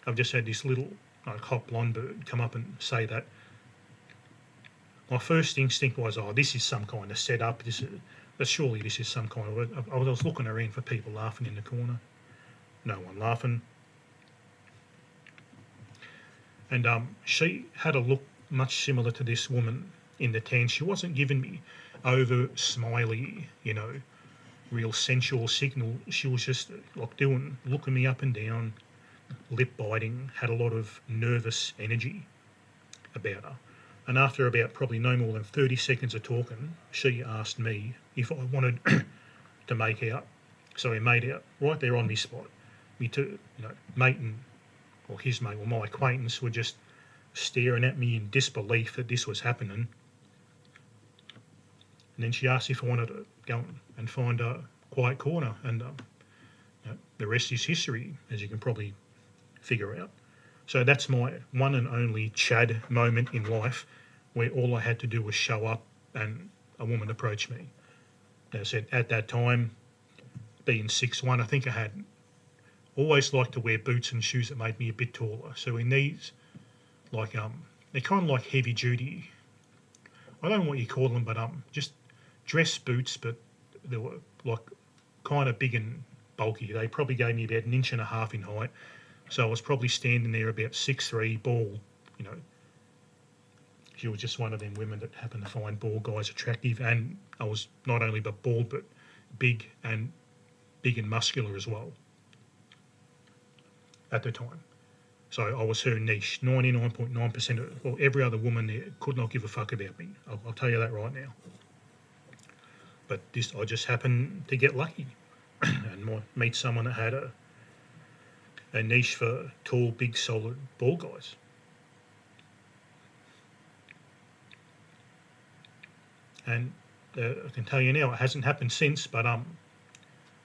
I've just had this little hot blonde bird come up and say that. My first instinct was, this is some kind of setup. Surely this is some kind of. I was looking around for people laughing in the corner. No one laughing. And she had a look much similar to this woman in the tent. She wasn't giving me over smiley, real sensual signal. She was just like looking me up and down, lip biting, had a lot of nervous energy about her. And after about probably no more than 30 seconds of talking, she asked me if I wanted to make out. So we made out right there on this spot. Me two, mate or his mate or my acquaintance were just staring at me in disbelief that this was happening. And then she asked if I wanted to go and find a quiet corner, and the rest is history, as you can probably figure out. So that's my one and only Chad moment in life, where all I had to do was show up and a woman approached me. As I said, at that time, being 6'1", I think I had always liked to wear boots and shoes that made me a bit taller. So in these, like they're kind of like heavy duty. I don't know what you call them, but just dress boots, but they were like kind of big and bulky. They probably gave me about 1.5 inches in height. So I was probably standing there about 6'3", bald, She was just one of them women that happened to find bald guys attractive, and I was not only but bald, but big and muscular as well at the time. So I was her niche. 99.9% of every other woman there could not give a fuck about me. I'll tell you that right now. But I just happened to get lucky and meet someone that had a niche for tall, big, solid, bald guys. And I can tell you now, it hasn't happened since, but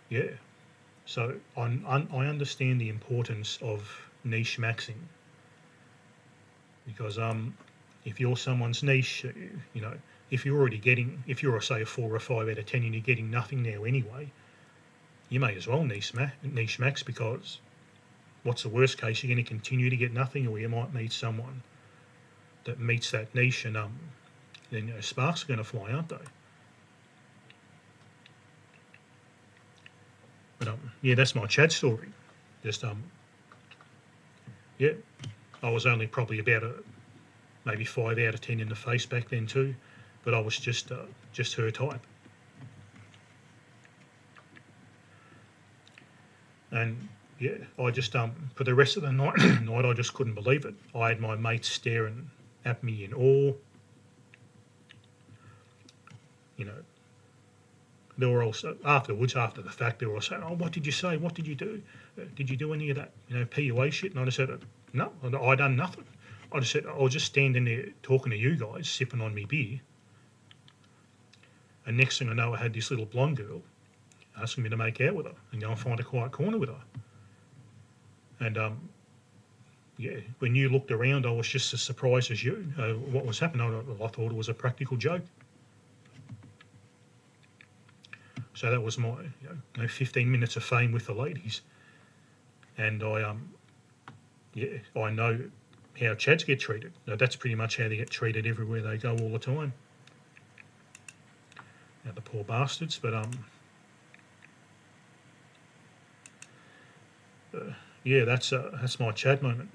yeah. So I understand the importance of niche maxing, because if you're someone's niche, if you're say a 4 or 5 out of 10 and you're getting nothing now anyway, you may as well niche max, because what's the worst case? You're going to continue to get nothing, or you might meet someone that meets that niche, and then sparks are going to fly, aren't they? But yeah, that's my Chad story. Just yeah, I was only probably about maybe 5 out of 10 in the face back then too, but I was just her type. And yeah, I just for the rest of the night, I just couldn't believe it. I had my mates staring at me in awe. They were also, after the fact, they were all saying, what did you say? What did you do? Did you do any of that, PUA shit? And I just said, no, I done nothing. I just said, I was just standing there talking to you guys, sipping on me beer. And next thing I know, I had this little blonde girl asking me to make out with her and go and find a quiet corner with her. And yeah, when you looked around, I was just as surprised as you. What was happening? I thought it was a practical joke. So that was my 15 minutes of fame with the ladies. And I know how Chads get treated. Now, that's pretty much how they get treated everywhere they go all the time. Now, the poor bastards, but yeah, that's my Chad moment.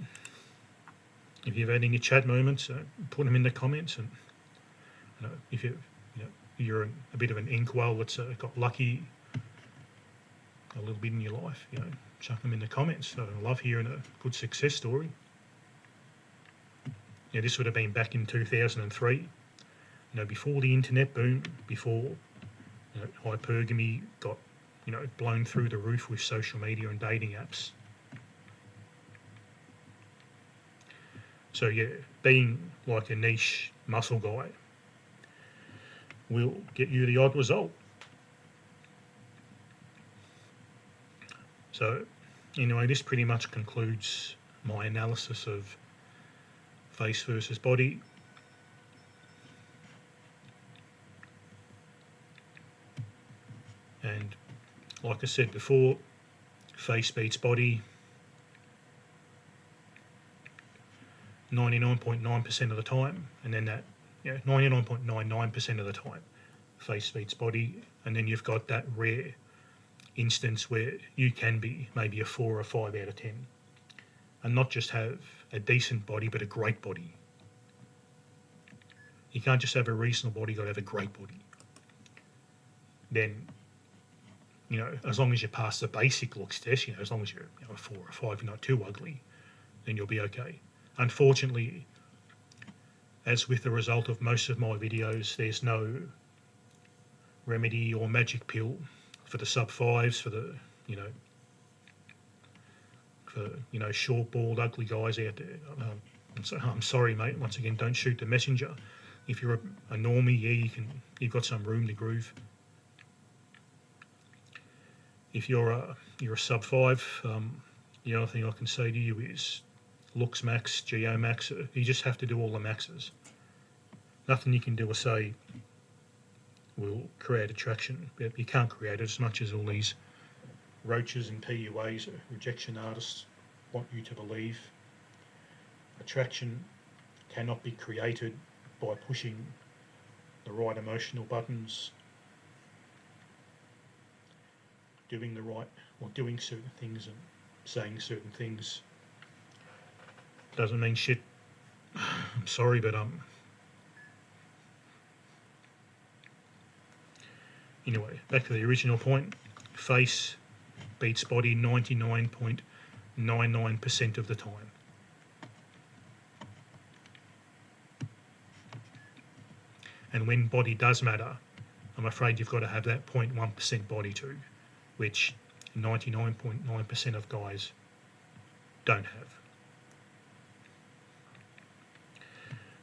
If you've had any Chad moments, put them in the comments, and if you're a bit of an inkwell that's got lucky a little bit in your life, chuck them in the comments. I love hearing a good success story. Yeah, this would have been back in 2003, before the internet boom, before hypergamy got blown through the roof with social media and dating apps. So yeah, being like a niche muscle guy will get you the odd result. So anyway, this pretty much concludes my analysis of face versus body. And like I said before, face beats body 99.9% of the time, and then that 99.99% of the time face beats body, and then you've got that rare instance where you can be maybe a 4 or 5 out of 10 and not just have a decent body but a great body. You can't just have a reasonable body, you've got to have a great body. Then as long as you pass the basic looks test, as long as you're a 4 or 5, you're not too ugly, then you'll be okay. Unfortunately, as with the result of most of my videos, there's no remedy or magic pill for the sub-5s, for the, short, bald, ugly guys out there. I'm sorry, mate. Once again, don't shoot the messenger. If you're a normie, yeah, you've got some room to groove. If you're a sub-5, the only thing I can say to you is looks max, geo max. You just have to do all the maxes. Nothing you can do or say will create attraction. You can't create it as much as all these roaches and PUAs, rejection artists, want you to believe. Attraction cannot be created by pushing the right emotional buttons, doing certain things and saying certain things. Doesn't mean shit. I'm sorry, but anyway, back to the original point. Face beats body 99.99% of the time. And when body does matter, I'm afraid you've got to have that 0.1% body too, which 99.9% of guys don't have.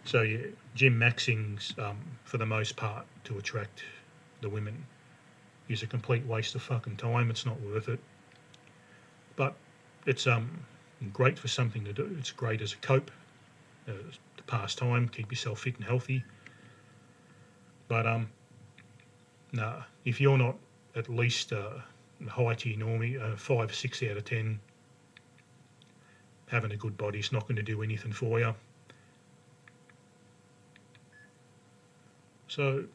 So yeah, gym maxings, for the most part, to attract the women is a complete waste of fucking time. It's not worth it. But it's great for something to do. It's great as a cope, to pass time, keep yourself fit and healthy. But if you're not at least high tier normie, 5, 6 out of 10, having a good body's not going to do anything for you. So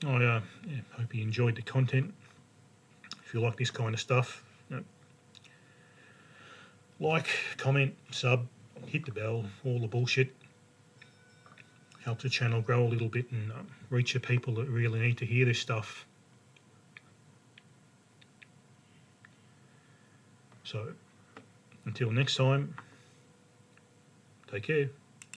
I hope you enjoyed the content. If you like this kind of stuff, like, comment, sub, hit the bell, all the bullshit. Helps the channel grow a little bit and reach the people that really need to hear this stuff. So, until next time, take care.